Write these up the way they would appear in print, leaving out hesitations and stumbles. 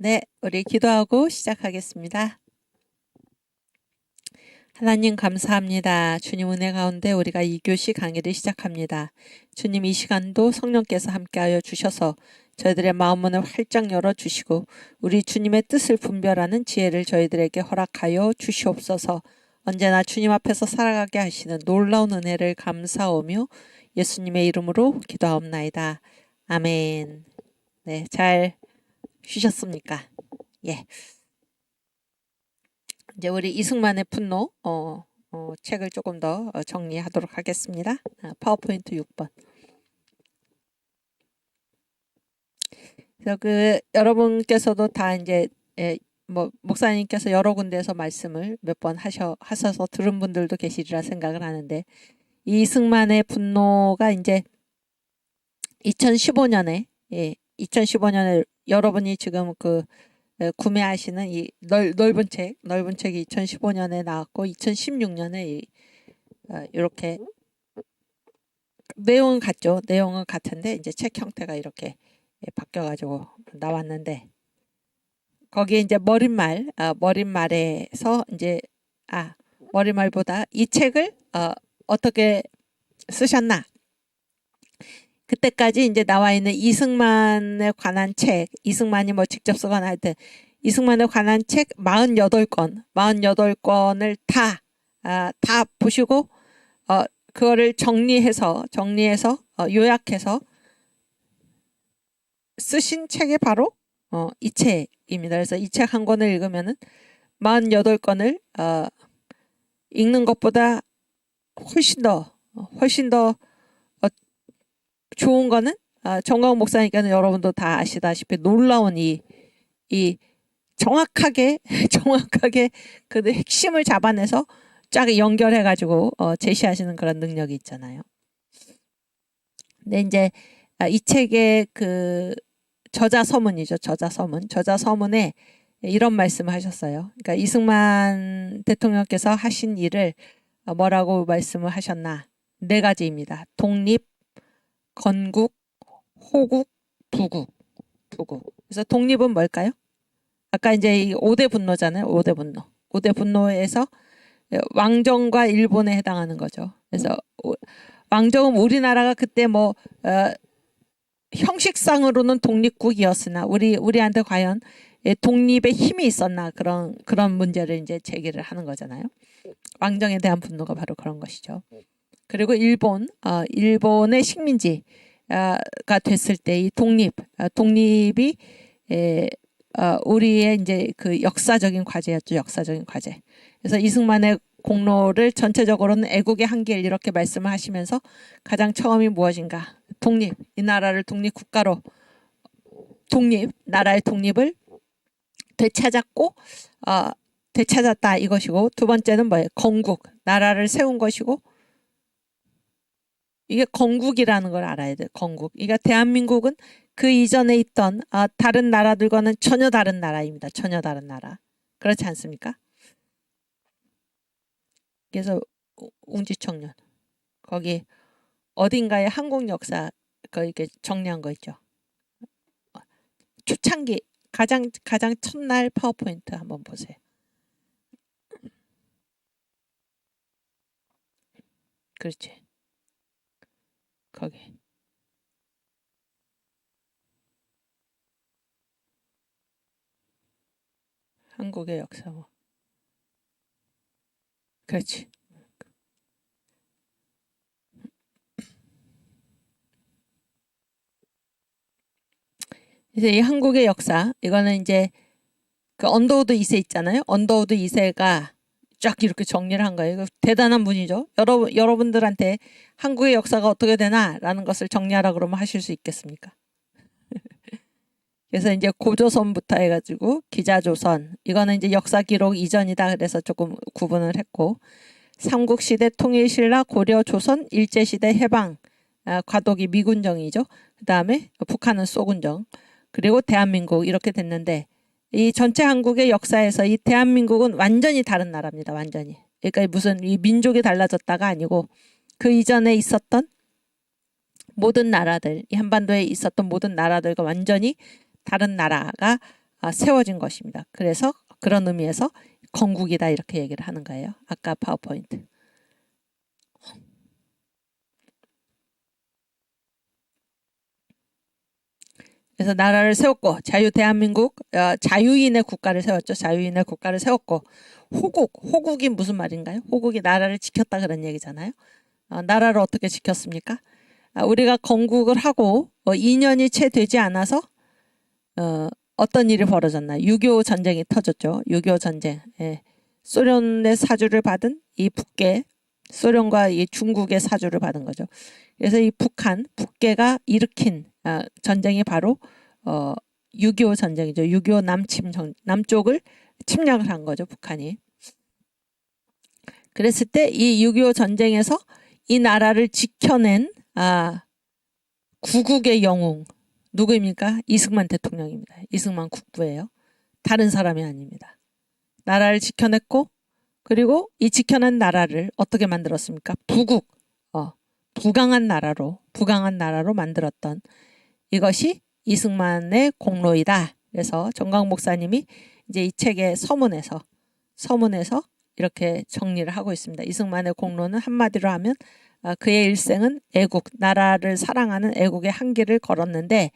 네, 우리 기도하고 시작하겠습니다. 하나님 감사합니다. 주님 은혜 가운데 우리가 2교시 강의를 시작합니다. 주님 이 시간도 성령께서 함께하여 주셔서 저희들의 마음문을 활짝 열어주시고 우리 주님의 뜻을 분별하는 지혜를 저희들에게 허락하여 주시옵소서. 언제나 주님 앞에서 살아가게 하시는 놀라운 은혜를 감사하며 예수님의 이름으로 기도하옵나이다. 아멘. 네, 잘 쉬셨습니까? 예. 이제 우리 이승만의 분노 책을 조금 더 정리하도록 하겠습니다. 파워포인트 6번. 그래서 여러분께서도 다 이제 목사님께서 여러 군데에서 말씀을 몇 번 하셔서 들은 분들도 계시리라 생각을 하는데 이 이승만의 분노가 이제 2015년에 2015년에 여러분이 지금 구매하시는 이 넓은 책이 2015년에 나왔고 2016년에 이렇게 내용은 같죠. 내용은 같은데 이제 책 형태가 이렇게 바뀌어가지고 나왔는데 거기에 이제 머릿말에서 이제 머릿말보다 이 책을 어떻게 쓰셨나? 그때까지 이제 나와 있는 이승만에 관한 책, 이승만이 뭐 직접 쓰거나 하여튼 이승만에 관한 책 48권을 다 보시고 그거를 정리해서 요약해서 쓰신 책이 바로 이 책입니다. 그래서 이 책 한 권을 읽으면은 48권을 읽는 것보다 훨씬 더 좋은 거는 정광훈 목사님께는 여러분도 다 아시다시피 놀라운 이 정확하게 그 핵심을 잡아내서 쫙 연결해가지고 제시하시는 그런 능력이 있잖아요. 근데 이제 이 책의 저자 서문에 이런 말씀을 하셨어요. 그러니까 이승만 대통령께서 하신 일을 뭐라고 말씀을 하셨나? 4가지입니다. 독립, 건국, 호국, 부국. 그래서 독립은 뭘까요? 아까 이제 이 5대 분노잖아요. 5대 분노에서 왕정과 일본에 해당하는 거죠. 그래서 왕정은 우리나라가 그때 형식상으로는 독립국이었으나 우리한테 과연 독립의 힘이 있었나 그런 문제를 이제 제기를 하는 거잖아요. 왕정에 대한 분노가 바로 그런 것이죠. 그리고 일본의 식민지가 됐을 때 이 독립이 우리의 이제 역사적인 과제였죠. 역사적인 과제. 그래서 이승만의 공로를 전체적으로는 애국의 한길 이렇게 말씀을 하시면서 가장 처음이 무엇인가? 독립. 이 나라를 독립국가로 나라의 독립을 되찾았다 이것이고 두 번째는 뭐예요? 건국. 나라를 세운 것이고 이게 건국이라는 걸 알아야 돼요. 건국. 그러니까 대한민국은 그 이전에 있던 다른 나라들과는 전혀 다른 나라입니다. 전혀 다른 나라. 그렇지 않습니까? 그래서 웅지청년 거기 어딘가에 한국 역사 이렇게 정리한 거 있죠. 초창기 가장 첫날 파워포인트 한번 보세요. 그렇지. 거기. 한국의 역사 그렇지. 그래서 이 한국의 역사 이거는 이제 언더우드 2세 있잖아요. 언더우드 2세가 쫙 이렇게 정리를 한 거예요. 이거 대단한 분이죠. 여러분들한테 한국의 역사가 어떻게 되나라는 것을 정리하라 그러면 하실 수 있겠습니까? 그래서 이제 고조선부터 해가지고 기자조선 이거는 이제 역사 기록 이전이다 그래서 조금 구분을 했고 삼국시대 통일신라 고려 조선 일제시대 해방 과도기 미군정이죠. 그 다음에 북한은 소군정 그리고 대한민국 이렇게 됐는데 이 전체 한국의 역사에서 이 대한민국은 완전히 다른 나라입니다. 완전히. 그러니까 무슨 이 민족이 달라졌다가 아니고 그 이전에 있었던 모든 나라들 이 한반도에 있었던 모든 나라들과 완전히 다른 나라가 세워진 것입니다. 그래서 그런 의미에서 건국이다 이렇게 얘기를 하는 거예요. 아까 파워포인트. 그래서 나라를 세웠고 대한민국 자유인의 국가를 세웠죠. 자유인의 국가를 세웠고 호국이 무슨 말인가요? 호국이 나라를 지켰다 그런 얘기잖아요. 나라를 어떻게 지켰습니까? 우리가 건국을 하고 2년이 채 되지 않아서 어떤 일이 벌어졌나? 6.25 전쟁이 터졌죠. 6.25 전쟁. 예. 소련의 사주를 받은 이 북계, 소련과 이 중국의 사주를 받은 거죠. 그래서 이 북계가 일으킨 전쟁이 바로 6.25 전쟁이죠. 6.25 남쪽을 침략을 한 거죠. 북한이. 그랬을 때 이 6.25 전쟁에서 이 나라를 지켜낸 구국의 영웅 누구입니까? 이승만 대통령입니다. 이승만 국부예요. 다른 사람이 아닙니다. 나라를 지켜냈고 그리고 이 지켜낸 나라를 어떻게 만들었습니까? 부강한 나라로 만들었던 이것이 이승만의 공로이다. 그래서 정광 목사님이 이제 이 책의 서문에서 이렇게 정리를 하고 있습니다. 이승만의 공로는 한마디로 하면 그의 일생은 애국, 나라를 사랑하는 애국의 한길을 걸었는데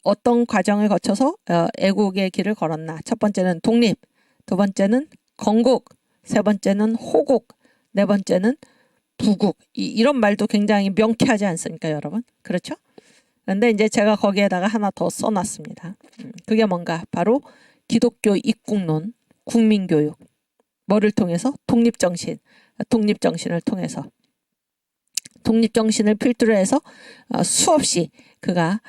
어떤 과정을 거쳐서 애국의 길을 걸었나. 첫 번째는 독립, 두 번째는 건국, 세 번째는 호국, 네 번째는 부국. 이런 말도 굉장히 명쾌하지 않습니까, 여러분? 그렇죠? 그런데 이제 제가 거기에다가 하나 더 써놨습니다. 그게 뭔가? 바로 기독교 입국론, 국민교육. 뭐를 통해서? 독립정신을 통해서. 독립정신을 필두로 해서 수없이 그가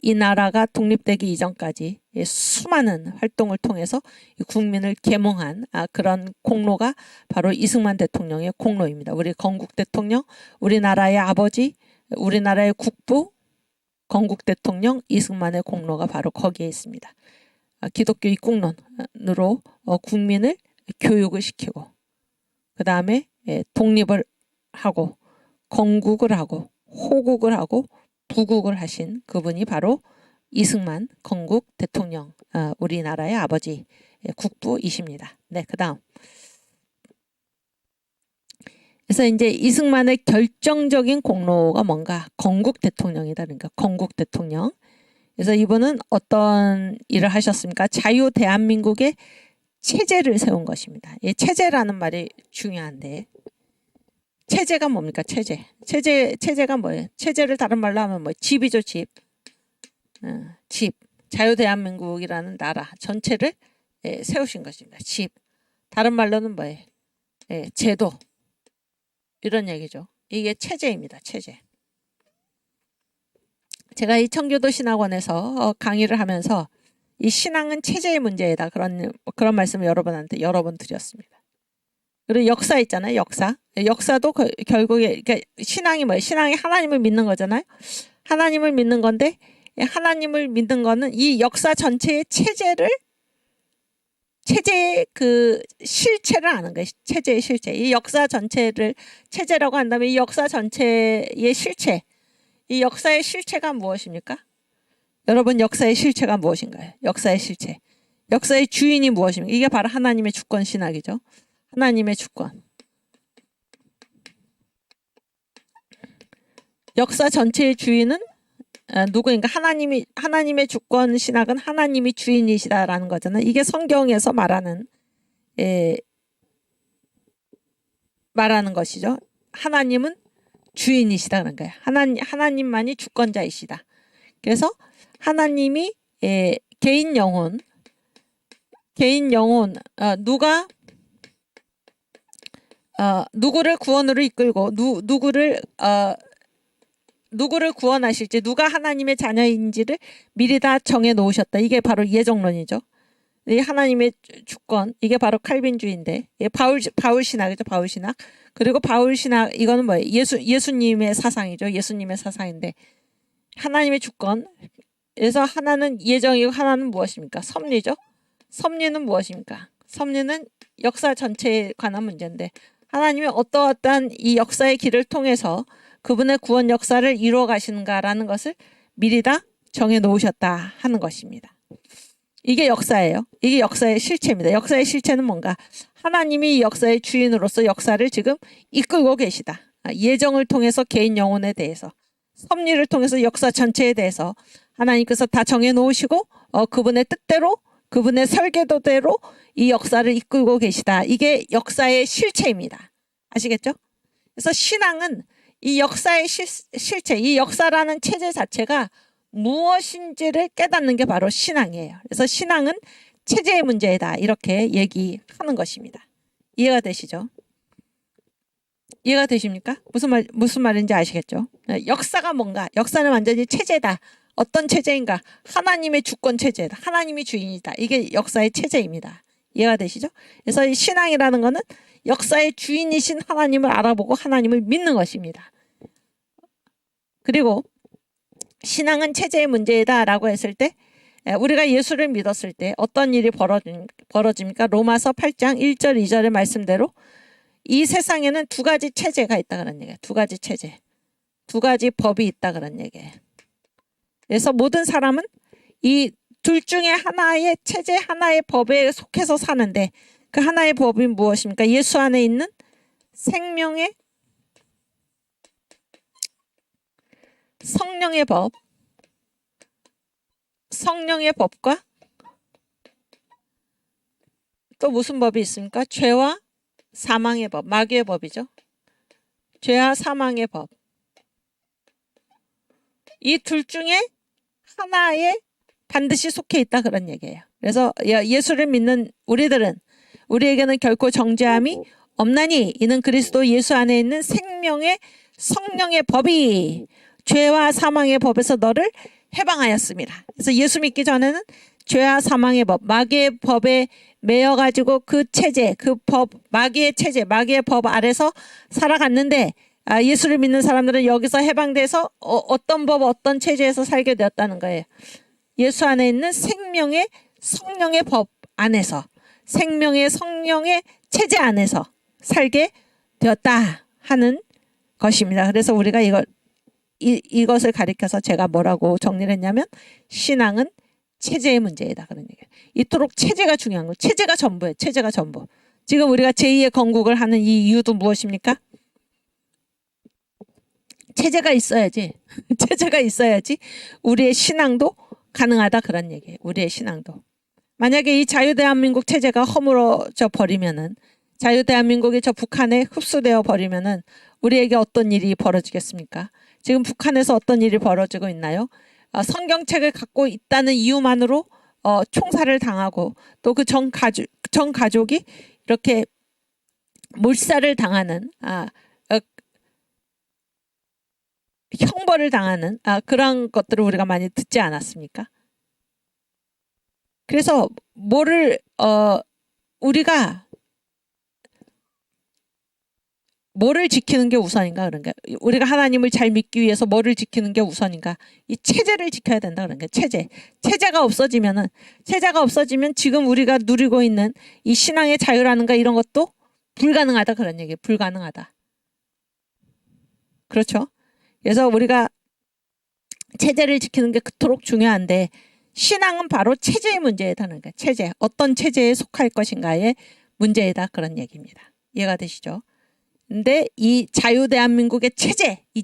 이 나라가 독립되기 이전까지 수많은 활동을 통해서 국민을 계몽한 그런 공로가 바로 이승만 대통령의 공로입니다. 우리 건국 대통령, 우리나라의 아버지, 우리나라의 국부, 건국 대통령 이승만의 공로가 바로 거기에 있습니다. 기독교 입국론으로 국민을 교육을 시키고 그 다음에 독립을 하고 건국을 하고 호국을 하고 부국을 하신 그분이 바로 이승만 건국 대통령, 우리나라의 아버지 국부이십니다. 네, 그 다음. 그래서 이제 이승만의 결정적인 공로가 뭔가? 건국 대통령이다. 그러니까 건국 대통령. 그래서 이분은 어떤 일을 하셨습니까? 자유 대한민국의 체제를 세운 것입니다. 이 체제라는 말이 중요한데 체제가 뭡니까? 체제가 뭐예요? 체제를 다른 말로 하면 뭐 집이죠, 집. 집. 자유 대한민국이라는 나라 전체를 세우신 것입니다. 집. 다른 말로는 뭐예요? 제도. 이런 얘기죠. 이게 체제입니다. 체제. 제가 이 청교도 신학원에서 강의를 하면서 이 신앙은 체제의 문제이다. 그런 말씀을 여러분한테 여러 번 드렸습니다. 그리고 역사 있잖아요. 역사도 결국에 그러니까 신앙이 뭐예요? 신앙이 하나님을 믿는 거잖아요. 하나님을 믿는 건데 하나님을 믿는 거는 이 역사 전체의 체제의 그 실체를 아는 거예요. 체제의 실체. 이 역사 전체를 체제라고 한다면 이 역사 전체의 실체. 이 역사의 실체가 무엇입니까? 여러분 역사의 실체가 무엇인가요? 역사의 실체. 역사의 주인이 무엇입니까? 이게 바로 하나님의 주권 신학이죠. 하나님의 주권. 역사 전체의 주인은 누구인가? 하나님의 주권 신학은 하나님이 주인이시다라는 거잖아요. 이게 성경에서 말하는 것이죠. 하나님은 주인이시다 그런 거예요. 하나님만이 주권자이시다. 그래서 하나님이 개인 영혼 누구를 구원으로 이끌고 누구를 구원하실지 누가 하나님의 자녀인지를 미리 다 정해 놓으셨다. 이게 바로 예정론이죠. 이 하나님의 주권 이게 바로 칼빈주의인데 바울 신학이죠. 바울 신학. 그리고 바울 신학 이거는 뭐예요? 예수님의 사상이죠. 예수님의 사상인데 하나님의 주권. 그래서 하나는 예정이고 하나는 무엇입니까? 섭리죠. 섭리는 무엇입니까? 섭리는 역사 전체에 관한 문제인데 하나님이 어떠한 이 역사의 길을 통해서 그분의 구원 역사를 이루어 가시는가라는 것을 미리 다 정해 놓으셨다 하는 것입니다. 이게 역사예요. 이게 역사의 실체입니다. 역사의 실체는 뭔가? 하나님이 역사의 주인으로서 역사를 지금 이끌고 계시다. 예정을 통해서 개인 영혼에 대해서, 섭리를 통해서 역사 전체에 대해서 하나님께서 다 정해 놓으시고 그분의 뜻대로, 그분의 설계도대로 이 역사를 이끌고 계시다. 이게 역사의 실체입니다. 아시겠죠? 그래서 신앙은 이 역사의 실체, 이 역사라는 체제 자체가 무엇인지를 깨닫는 게 바로 신앙이에요. 그래서 신앙은 체제의 문제이다. 이렇게 얘기하는 것입니다. 이해가 되시죠? 이해가 되십니까? 무슨 말인지 아시겠죠? 역사가 뭔가? 역사는 완전히 체제다. 어떤 체제인가? 하나님의 주권 체제다. 하나님이 주인이다. 이게 역사의 체제입니다. 이해가 되시죠? 그래서 이 신앙이라는 것은 역사의 주인이신 하나님을 알아보고 하나님을 믿는 것입니다. 그리고 신앙은 체제의 문제이다라고 했을 때 우리가 예수를 믿었을 때 어떤 일이 벌어집니까? 로마서 8장 1절 2절의 말씀대로 이 세상에는 두 가지 체제가 있다 그런 얘기예요. 두 가지 체제. 두 가지 법이 있다 그런 얘기예요. 그래서 모든 사람은 이 둘 중에 하나의 체제, 하나의 법에 속해서 사는데 그 하나의 법이 무엇입니까? 예수 안에 있는 생명의 성령의 법, 성령의 법과 또 무슨 법이 있습니까? 죄와 사망의 법, 마귀의 법이죠. 죄와 사망의 법. 이 둘 중에 하나에 반드시 속해 있다 그런 얘기예요. 그래서 예수를 믿는 우리에게는 결코 정죄함이 없나니 이는 그리스도 예수 안에 있는 생명의 성령의 법이 죄와 사망의 법에서 너를 해방하였습니다. 그래서 예수 믿기 전에는 죄와 사망의 법, 마귀의 법에 매여가지고 그 체제, 그 법, 마귀의 체제, 마귀의 법 아래서 살아갔는데 예수를 믿는 사람들은 여기서 해방돼서 어떤 법, 어떤 체제에서 살게 되었다는 거예요. 예수 안에 있는 생명의 성령의 법 안에서, 생명의 성령의 체제 안에서 살게 되었다 하는 것입니다. 그래서 우리가 이것을 가리켜서 제가 뭐라고 정리를 했냐면 신앙은 체제의 문제이다 그런 얘기예요. 이토록 체제가 중요한 거예요. 체제가 전부예요. 체제가 전부. 지금 우리가 제2의 건국을 하는 이 이유도 무엇입니까? 체제가 있어야지. 체제가 있어야지 우리의 신앙도 가능하다 그런 얘기예요. 우리의 신앙도. 만약에 이 자유대한민국 체제가 허물어져 버리면은, 자유대한민국이 저 북한에 흡수되어 버리면은 우리에게 어떤 일이 벌어지겠습니까? 지금 북한에서 어떤 일이 벌어지고 있나요? 성경책을 갖고 있다는 이유만으로 총살을 당하고 또 그 전 가족이 이렇게 몰살을 당하는 형벌을 당하는 그런 것들을 우리가 많이 듣지 않았습니까? 그래서 우리가 뭐를 지키는 게 우선인가 그런가? 우리가 하나님을 잘 믿기 위해서 뭐를 지키는 게 우선인가? 이 체제를 지켜야 된다 그런 게 체제가 없어지면 지금 우리가 누리고 있는 이 신앙의 자유라는가 이런 것도 불가능하다 그런 얘기예요. 불가능하다. 그렇죠? 그래서 우리가 체제를 지키는 게 그토록 중요한데 신앙은 바로 체제의 문제이다는 거예요. 체제. 어떤 체제에 속할 것인가의 문제이다 그런 얘기입니다. 이해가 되시죠? 근데 이 자유대한민국의 체제, 이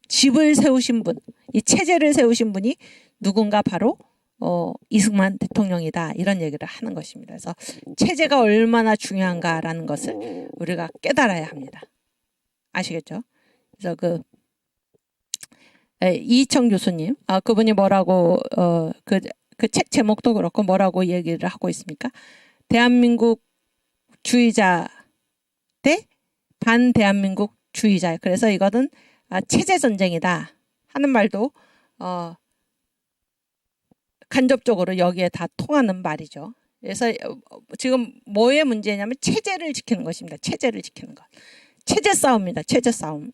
집을 세우신 분, 이 체제를 세우신 분이 누군가 바로 이승만 대통령이다 이런 얘기를 하는 것입니다. 그래서 체제가 얼마나 중요한가라는 것을 우리가 깨달아야 합니다. 아시겠죠? 그래서 이희청 교수님, 그분이 뭐라고 그 책 제목도 그렇고 뭐라고 얘기를 하고 있습니까? 대한민국 주의자 대 반대한민국 주의자. 그래서 이거는 체제 전쟁이다 하는 말도 간접적으로 여기에 다 통하는 말이죠. 그래서 지금 뭐의 문제냐면 체제를 지키는 것입니다. 체제를 지키는 것. 체제 싸움입니다. 체제 싸움.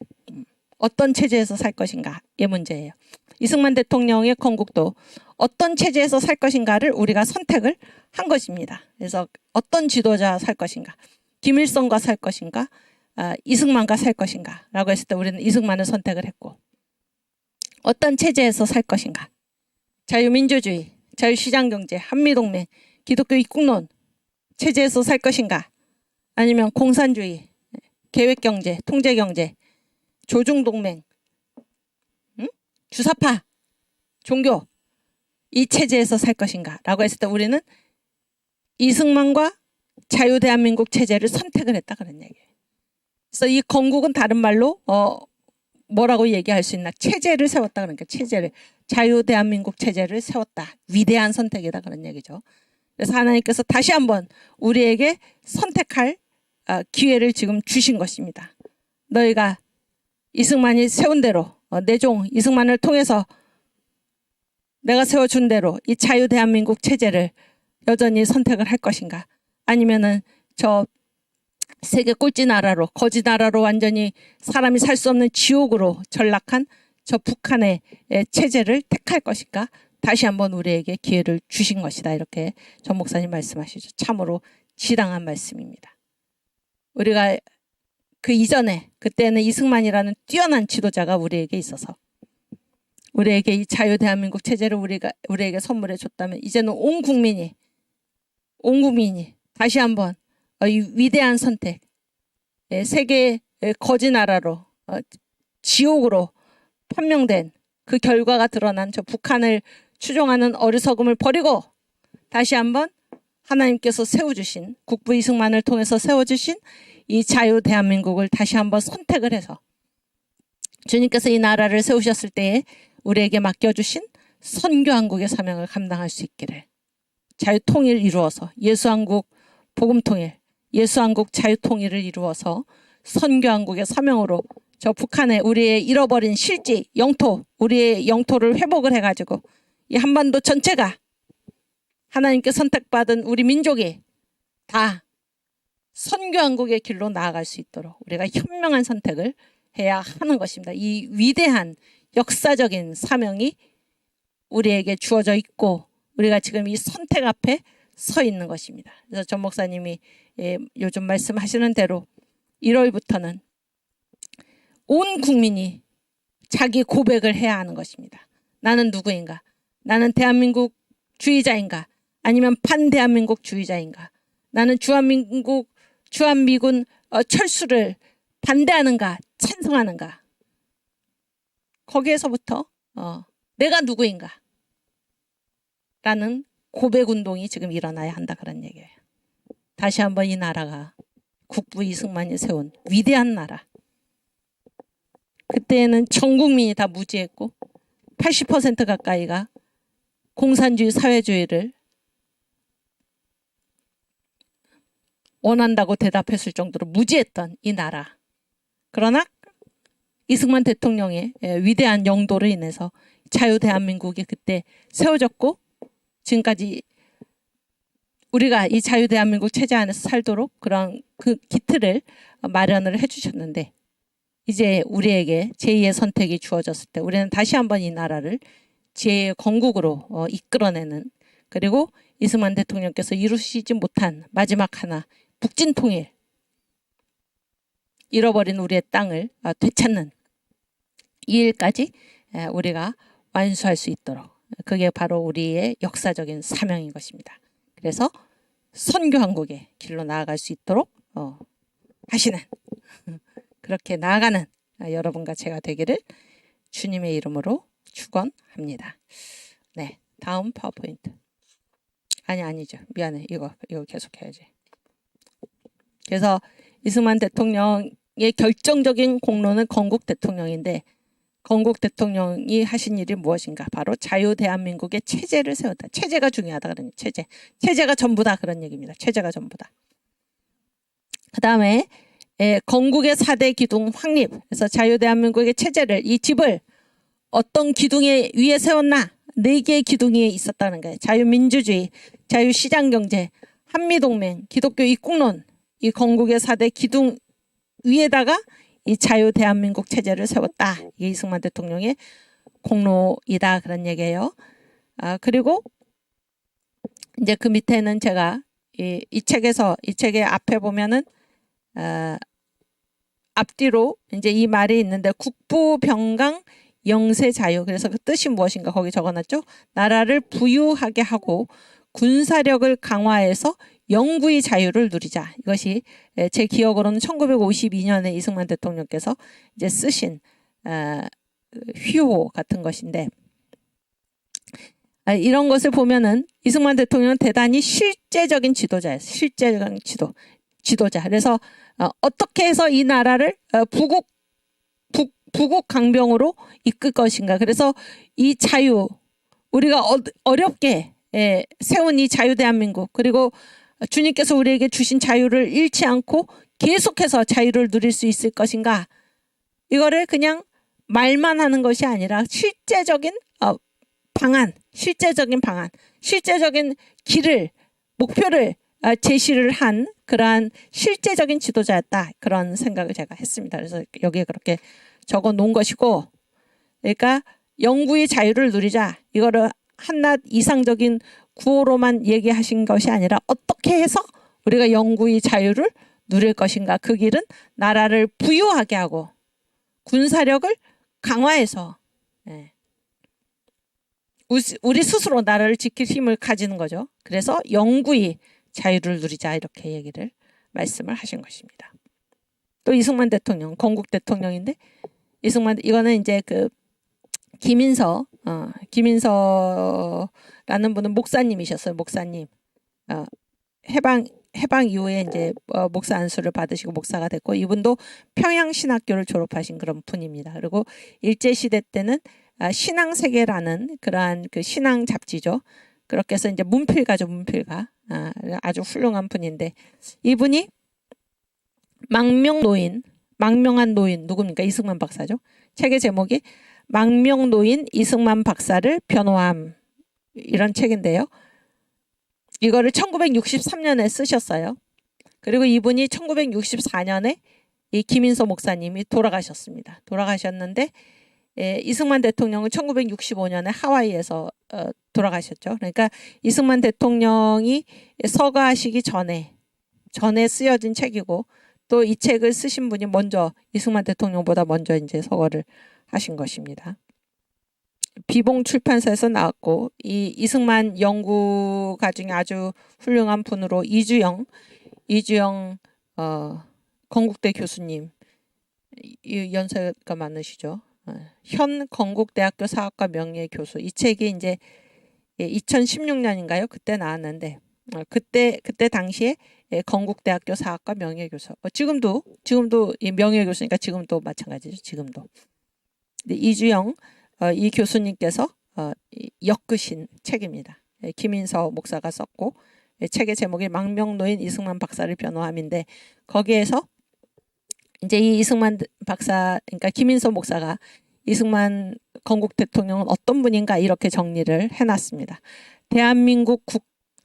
어떤 체제에서 살 것인가의 문제예요. 이승만 대통령의 건국도 어떤 체제에서 살 것인가를 우리가 선택을 한 것입니다. 그래서 어떤 지도자 살 것인가, 김일성과 살 것인가, 이승만과 살 것인가 라고 했을 때 우리는 이승만을 선택을 했고, 어떤 체제에서 살 것인가? 자유민주주의, 자유시장경제, 한미동맹, 기독교 입국론 체제에서 살 것인가? 아니면 공산주의, 계획경제, 통제경제, 조중동맹, 주사파, 종교 이 체제에서 살 것인가? 라고 했을 때 우리는 이승만과 자유대한민국 체제를 선택을 했다 그런 얘기예요. 그래서 이 건국은 다른 말로 뭐라고 얘기할 수 있나? 체제를 세웠다 그러니까 체제를 자유대한민국 체제를 세웠다. 위대한 선택이다 그런 얘기죠. 그래서 하나님께서 다시 한번 우리에게 선택할 기회를 지금 주신 것입니다. 너희가 이승만이 세운 대로 내 종 이승만을 통해서 내가 세워준 대로 이 자유대한민국 체제를 여전히 선택을 할 것인가? 아니면은 저 세계 꼴찌 나라로 거지 나라로 완전히 사람이 살 수 없는 지옥으로 전락한 저 북한의 체제를 택할 것인가? 다시 한번 우리에게 기회를 주신 것이다. 이렇게 전 목사님 말씀하시죠. 참으로 지당한 말씀입니다. 우리가 그 이전에 그때는 이승만이라는 뛰어난 지도자가 우리에게 있어서 우리에게 이 자유대한민국 체제를 우리에게 선물해 줬다면 이제는 온 국민이 다시 한번 이 위대한 선택, 세계의 거지 나라로 지옥으로 판명된 그 결과가 드러난 저 북한을 추종하는 어리석음을 버리고 다시 한번 하나님께서 세워주신 국부 이승만을 통해서 세워주신 이 자유대한민국을 다시 한번 선택을 해서 주님께서 이 나라를 세우셨을 때에 우리에게 맡겨주신 선교한국의 사명을 감당할 수 있기를 자유통일 이루어서 예수한국 복음통일 예수한국 자유통일을 이루어서 선교한국의 사명으로 저 북한에 우리의 잃어버린 실지 영토 우리의 영토를 회복을 해가지고 이 한반도 전체가 하나님께 선택받은 우리 민족이 다 선교한국의 길로 나아갈 수 있도록 우리가 현명한 선택을 해야 하는 것입니다. 이 위대한 역사적인 사명이 우리에게 주어져 있고 우리가 지금 이 선택 앞에 서 있는 것입니다. 그래서 전 목사님이 요즘 말씀하시는 대로 1월부터는 온 국민이 자기 고백을 해야 하는 것입니다. 나는 누구인가? 나는 대한민국 주의자인가? 아니면 반대한민국 주의자인가? 나는 주한미군 철수를 반대하는가? 찬성하는가? 거기에서부터 내가 누구인가? 라는 고백운동이 지금 일어나야 한다 그런 얘기예요. 다시 한번 이 나라가 국부 이승만이 세운 위대한 나라. 그때는 전 국민이 다 무지했고 80% 가까이가 공산주의 사회주의를 원한다고 대답했을 정도로 무지했던 이 나라. 그러나 이승만 대통령의 위대한 영도로 인해서 자유대한민국이 그때 세워졌고 지금까지 우리가 이 자유대한민국 체제 안에서 살도록 그런 그 기틀을 마련을 해주셨는데 이제 우리에게 제2의 선택이 주어졌을 때 우리는 다시 한번 이 나라를 제2의 건국으로 이끌어내는 그리고 이승만 대통령께서 이루시지 못한 마지막 하나 북진통일 잃어버린 우리의 땅을 되찾는 이 일까지 우리가 완수할 수 있도록 그게 바로 우리의 역사적인 사명인 것입니다. 그래서 선교한국의 길로 나아갈 수 있도록 하시는 그렇게 나아가는 여러분과 제가 되기를 주님의 이름으로 축원합니다. 네, 다음 파워포인트. 아니죠. 미안해. 이거 계속해야지. 그래서 이승만 대통령의 결정적인 공로는 건국 대통령인데 건국 대통령이 하신 일이 무엇인가? 바로 자유대한민국의 체제를 세웠다. 체제가 중요하다. 그러니 체제가 전부다. 그런 얘기입니다. 체제가 전부다. 그 다음에 건국의 4대 기둥 확립. 그래서 자유대한민국의 체제를 이 집을 어떤 기둥에 위에 세웠나? 4개의 기둥이 있었다는 거예요. 자유민주주의, 자유시장경제, 한미동맹, 기독교 입국론. 이 건국의 4대 기둥 위에다가 이 자유대한민국 체제를 세웠다. 이게 이승만 대통령의 공로이다. 그런 얘기예요. 그리고 이제 그 밑에는 제가 이 책의 앞에 보면은 앞뒤로 이제 이 말이 있는데 국부병강 영세 자유. 그래서 그 뜻이 무엇인가 거기 적어놨죠. 나라를 부유하게 하고 군사력을 강화해서 영구의 자유를 누리자. 이것이 제 기억으로는 1952년에 이승만 대통령께서 이제 쓰신 휘호 같은 것인데, 이런 것을 보면은 이승만 대통령은 대단히 실제적인 지도자예요. 실제적인 지도자. 그래서 어떻게 해서 이 나라를 부국 강병으로 이끌 것인가. 그래서 이 자유, 우리가 어렵게 세운 이 자유 대한민국, 그리고 주님께서 우리에게 주신 자유를 잃지 않고 계속해서 자유를 누릴 수 있을 것인가. 이거를 그냥 말만 하는 것이 아니라 실제적인 방안, 실제적인 길을, 목표를 제시를 한 그러한 실제적인 지도자였다. 그런 생각을 제가 했습니다. 그래서 여기에 그렇게 적어 놓은 것이고, 그러니까 영구의 자유를 누리자. 이거를 한낱 이상적인 구호로만 얘기하신 것이 아니라 어떻게 해서 우리가 영구의 자유를 누릴 것인가. 그 길은 나라를 부유하게 하고 군사력을 강화해서 우리 스스로 나라를 지킬 힘을 가지는 거죠. 그래서 영구의 자유를 누리자 이렇게 얘기를 말씀을 하신 것입니다. 또 이승만 대통령, 건국 대통령인데 이거는 이제 그 김인서라는 분은 목사님이셨어요. 목사님. 해방 이후에 이제 목사 안수를 받으시고 목사가 됐고, 이분도 평양신학교를 졸업하신 그런 분입니다. 그리고 일제시대 때는 신앙세계라는 그러한 그 신앙 잡지죠. 그렇게 해서 이제 문필가죠. 문필가. 아주 훌륭한 분인데, 이분이 망명한 노인 누굽니까? 이승만 박사죠. 책의 제목이 망명노인 이승만 박사를 변호함, 이런 책인데요. 이거를 1963년에 쓰셨어요. 그리고 이분이 1964년에 이 김인서 목사님이 돌아가셨습니다. 돌아가셨는데 이승만 대통령은 1965년에 하와이에서 돌아가셨죠. 그러니까 이승만 대통령이 서거하시기 전에 쓰여진 책이고, 또 이 책을 쓰신 분이 먼저 이승만 대통령보다 먼저 이제 서거를 하신 것입니다. 비봉 출판사에서 나왔고, 이 이승만 연구가 중에 아주 훌륭한 분으로 이주영 건국대 교수님, 연세가 많으시죠. 현 건국대학교 사학과 명예교수. 이 책이 이제 2016년인가요? 그때 나왔는데, 그때 당시에 건국대학교 사학과 명예교수. 지금도 이 명예교수니까 지금도 마찬가지죠. 지금도. 이주영 이 교수님께서 엮으신 책입니다. 김인서 목사가 썼고, 책의 제목이 망명노인 이승만 박사를 변호함인데, 거기에서 이제 이 이승만 박사, 그러니까 김인서 목사가 이승만 건국 대통령은 어떤 분인가 이렇게 정리를 해놨습니다.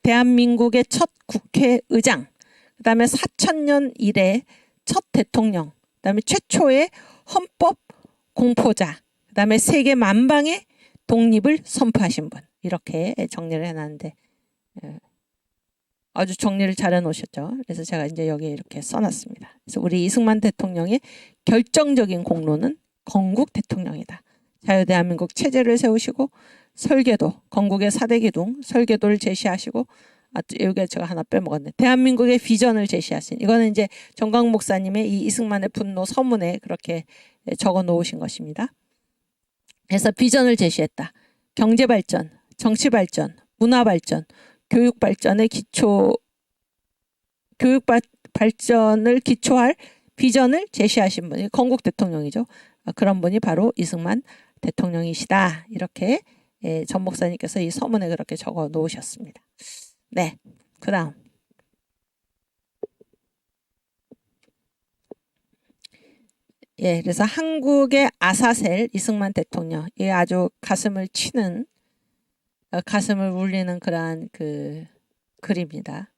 대한민국의 첫 국회의장, 그 다음에 4000년 이래 첫 대통령, 그 다음에 최초의 헌법 공포자, 그 다음에 세계 만방의 독립을 선포하신 분, 이렇게 정리를 해놨는데 아주 정리를 잘 해놓으셨죠. 그래서 제가 이제 여기에 이렇게 써놨습니다. 그래서 우리 이승만 대통령의 결정적인 공로는 건국 대통령이다. 자유대한민국 체제를 세우시고 설계도, 건국의 4대 기둥 설계도를 제시하시고, 여기에 제가 하나 빼먹었네. 대한민국의 비전을 제시하신, 이거는 이제 정광 목사님의 이 이승만의 분노 서문에 그렇게 적어 놓으신 것입니다. 그래서 비전을 제시했다. 경제발전, 정치발전, 문화발전, 교육발전을 기초할 비전을 제시하신 분이 건국 대통령이죠. 그런 분이 바로 이승만 대통령이시다. 이렇게 전 목사님께서 이 서문에 그렇게 적어 놓으셨습니다. 네, 그 다음. 그래서 한국의 아사셀 이승만 대통령, 아주 가슴을 치는, 가슴을 울리는 그러한 그 글입니다.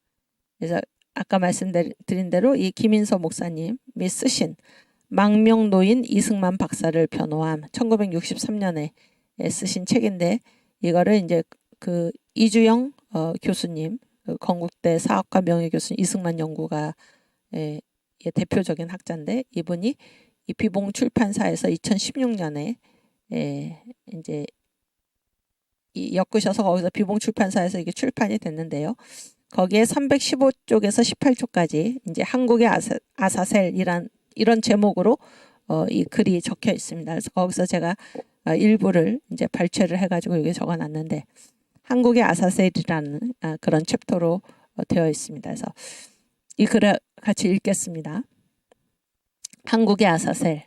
그래서 아까 말씀드린 대로 이 김인서 목사님이 쓰신 망명노인 이승만 박사를 변호함, 1963년에 쓰신 책인데, 이거를 이제 그 이주영 교수님, 건국대 사학과 명예교수 이승만 연구가 대표적인 학자인데, 이분이 이 비봉 출판사에서 2016년에 이제 엮으셔서 거기서 비봉 출판사에서 이게 출판이 됐는데요. 거기에 315쪽에서 18쪽까지 이제 한국의 아사셀이란 이런 제목으로 이 글이 적혀 있습니다. 그래서 거기서 제가 일부를 이제 발췌를 해가지고 여기 적어놨는데 한국의 아사셀이라는 그런 챕터로 되어 있습니다. 그래서 이 글을 같이 읽겠습니다. 한국의 아사셀.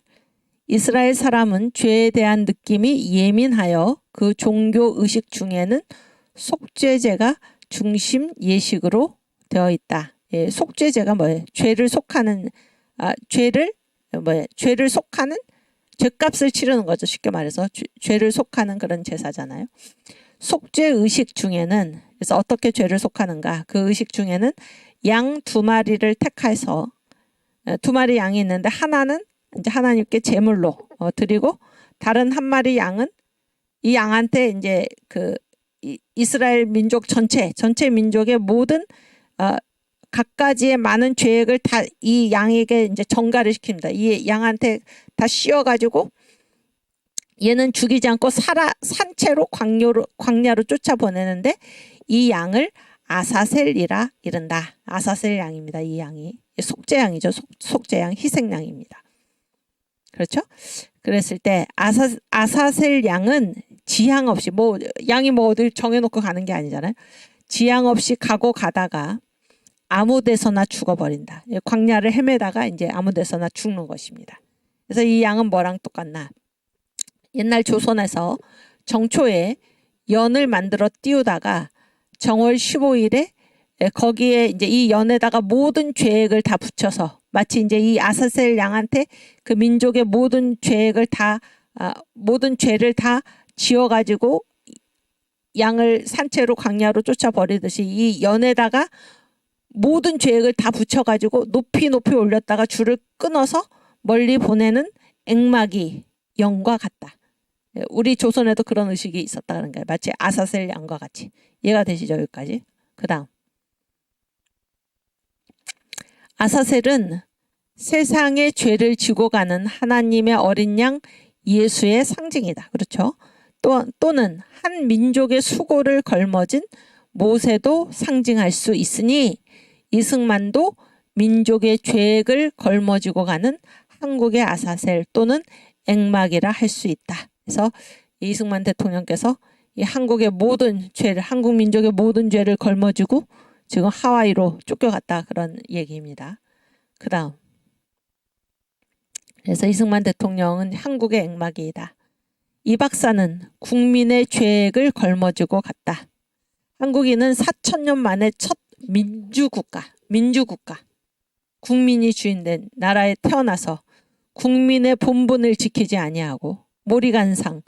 이스라엘 사람은 죄에 대한 느낌이 예민하여 그 종교 의식 중에는 속죄제가 중심 예식으로 되어 있다. 예, 속죄제가 뭐예요? 죄를 속하는 죄를 속하는 죄값을 치르는 거죠. 쉽게 말해서 죄를 속하는 그런 제사잖아요. 속죄 의식 중에는 그래서 어떻게 죄를 속하는가? 그 의식 중에는 양 2마리를 택해서 2마리 양이 있는데 하나는 이제 하나님께 제물로 드리고 다른 1마리 양은 이 양한테 이제 그 이스라엘 민족 전체 민족의 모든 갖가지의 많은 죄악을 다 이 양에게 이제 전가를 시킵니다. 이 양한테 다 씌워가지고 얘는 죽이지 않고 산채로 광야로 쫓아보내는데 이 양을 아사셀이라 이른다. 아사셀 양입니다. 이 양이 속죄양이죠. 속죄양 희생양입니다. 그렇죠? 그랬을 때 아사셀 양은 지향 없이 양이 어딜 정해놓고 가는 게 아니잖아요. 지향 없이 가다가 아무 데서나 죽어버린다. 광야를 헤매다가 이제 아무 데서나 죽는 것입니다. 그래서 이 양은 뭐랑 똑같나? 옛날 조선에서 정초에 연을 만들어 띄우다가 정월 15일에 거기에 이제 이 연에다가 모든 죄악을 다 붙여서 마치 이제 이 아사셀 양한테 그 민족의 모든 죄악을 모든 죄를 다 지어가지고 양을 산채로 광야로 쫓아버리듯이 이 연에다가 모든 죄악을 다 붙여가지고 높이 올렸다가 줄을 끊어서 멀리 보내는 액막이 영과 같다. 우리 조선에도 그런 의식이 있었다는 거예요. 마치 아사셀 양과 같이. 이해가 되시죠? 여기까지. 그 다음. 아사셀은 세상의 죄를 지고 가는 하나님의 어린 양 예수의 상징이다. 그렇죠? 또는 한 민족의 수고를 걸머진 모세도 상징할 수 있으니 이승만도 민족의 죄악을 걸머지고 가는 한국의 아사셀 또는 액막이라 할 수 있다. 그래서 이승만 대통령께서 이 한국의 모든 죄를 한국 민족의 모든 죄를 걸머지고 지금 하와이로 쫓겨갔다 그런 얘기입니다. 그 다음. 그래서 이승만 대통령은 한국의 액막이다. 이 박사는 국민의 죄악을 걸머지고 갔다. 한국인은 4,000년 만에 첫 민주국가, 국민이 주인된 나라에 태어나서 국민의 본분을 지키지 아니하고 몰이간상,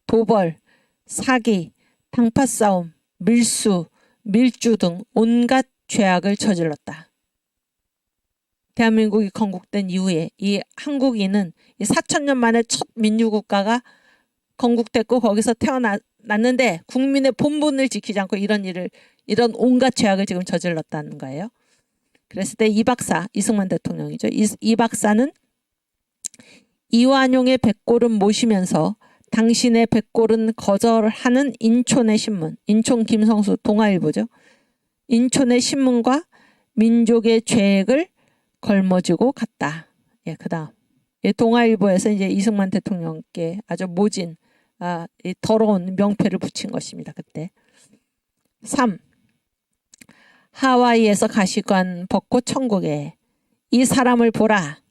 도벌, 사기, 당파싸움, 밀수, 밀주 등 온갖 죄악을 저질렀다. 대한민국이 건국된 이후에 이 한국인은 4,000년 만에 첫 민주국가가 건국됐고 거기서 태어났는데 국민의 본분을 지키지 않고 이런 온갖 죄악을 지금 저질렀다는 거예요. 그랬을 때 이 박사, 이승만 대통령이죠. 이 박사는 이완용의 백골은 모시면서 당신의 백골은 거절하는 인촌의 신문, 인촌 김성수 동아일보죠. 인촌의 신문과 민족의 죄악을 걸머지고 갔다. 예, 그다음. 예, 동아일보에서 이제 이승만 대통령께 아주 모진, 이 더러운 명패를 붙인 것입니다. 그때. 3. 하와이에서 가시관 벚꽃 천국에 이 사람을 보라.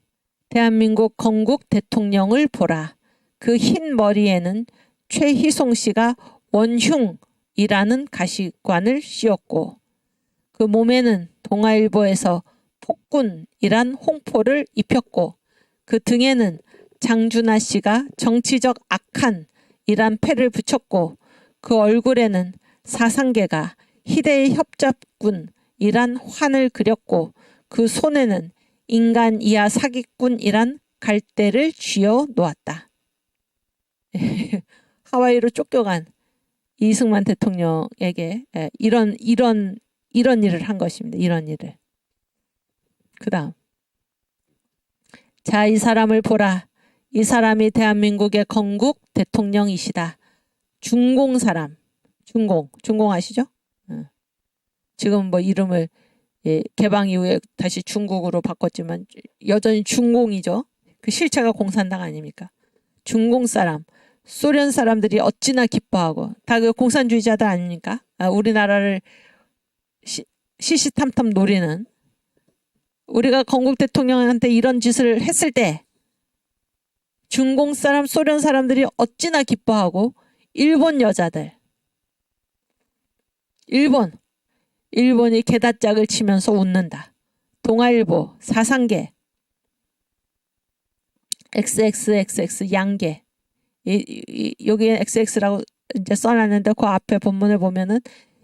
대한민국 건국 대통령을 보라. 그 흰 머리에는 최희송 씨가 원흉이라는 가시관을 씌웠고 그 몸에는 동아일보에서 폭군이란 홍포를 입혔고 그 등에는 장준하 씨가 정치적 악한이란 패를 붙였고 그 얼굴에는 사상계가 희대의 협잡군이란 환을 그렸고 그 손에는 인간 이하 사기꾼이란 갈대를 쥐어 놓았다. 하와이로 쫓겨간 이승만 대통령에게 이런 일을 한 것입니다. 이런 일을. 그 다음. 자, 이 사람을 보라. 이 사람이 대한민국의 건국 대통령이시다. 중공 사람. 중공 아시죠? 지금 뭐 이름을 개방 이후에 다시 중국으로 바꿨지만 여전히 중공이죠. 그 실체가 공산당 아닙니까? 중공 사람. 소련 사람들이 어찌나 기뻐하고 다 그 공산주의자들 아닙니까? 우리나라를 시시탐탐 노리는, 우리가 건국 대통령한테 이런 짓을 했을 때 중공 사람, 소련 사람들이 어찌나 기뻐하고, 일본 여자들, 일본이 개다짝을 치면서 웃는다. 동아일보, 사상계, XXXX 양계, 여기에 XX라고 이제 써놨는데 그 앞에 본문을 보면은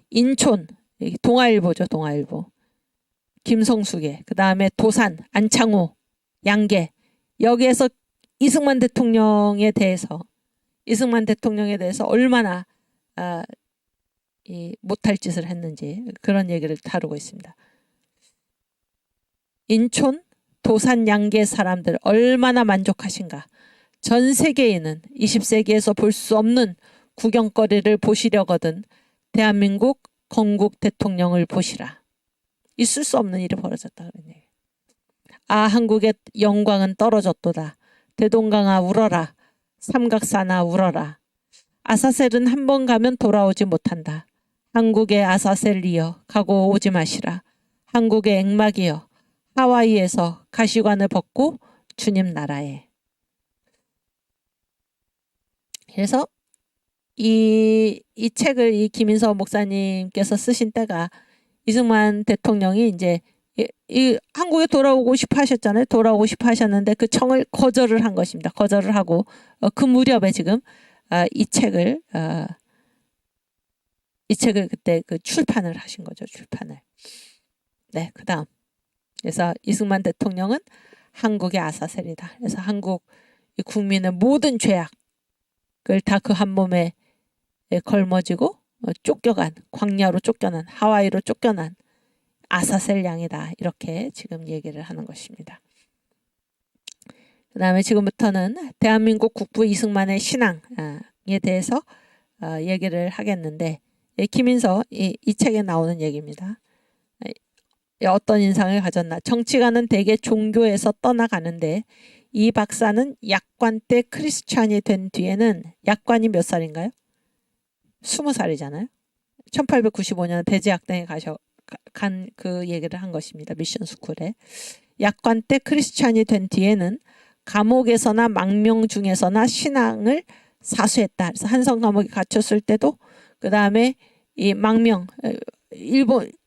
인촌, 동아일보죠, 동아일보. 김성수계, 그 다음에 도산, 안창호, 양계. 여기에서 이승만 대통령에 대해서 얼마나 못할 짓을 했는지 그런 얘기를 다루고 있습니다. 인촌, 도산, 양계 사람들 얼마나 만족하신가. 전 세계인은 20세기에서 볼 수 없는 구경거리를 보시려거든 대한민국 건국 대통령을 보시라. 있을 수 없는 일이 벌어졌다. 그런 얘기. 한국의 영광은 떨어졌도다. 대동강아 울어라. 삼각사나 울어라. 아사셀은 한 번 가면 돌아오지 못한다. 한국의 아사셀이여 가고 오지 마시라. 한국의 액막이여 하와이에서 가시관을 벗고 주님 나라에. 그래서 이 책을 이 김인서 목사님께서 쓰신 때가 이승만 대통령이 이제 이 한국에 돌아오고 싶어 하셨잖아요. 돌아오고 싶어 하셨는데 그 청을 거절을 한 것입니다. 거절을 하고 그 무렵에 지금 이 책을 그때 그 출판을 하신 거죠. 출판을. 네, 그다음. 그래서 이승만 대통령은 한국의 아사셀이다. 그래서 한국 국민의 모든 죄악을 다 그 한 몸에 걸머지고 쫓겨간, 광야로 쫓겨난, 하와이로 쫓겨난 아사셀 양이다. 이렇게 지금 얘기를 하는 것입니다. 그 다음에 지금부터는 대한민국 국부 이승만의 신앙에 대해서 얘기를 하겠는데, 김인서 이 책에 나오는 얘기입니다. 어떤 인상을 가졌나. 정치가는 대개 종교에서 떠나가는데 이 박사는 약관 때 크리스찬이 된 뒤에는, 약관이 몇 살인가요? 20살이잖아요. 1895년 배제학당에 간 그 얘기를 한 것입니다. 미션 스쿨에. 약관 때 크리스찬이 된 뒤에는 감옥에서나 망명 중에서나 신앙을 사수했다. 그래서 한성 감옥에 갇혔을 때도, 그 다음에 이 망명,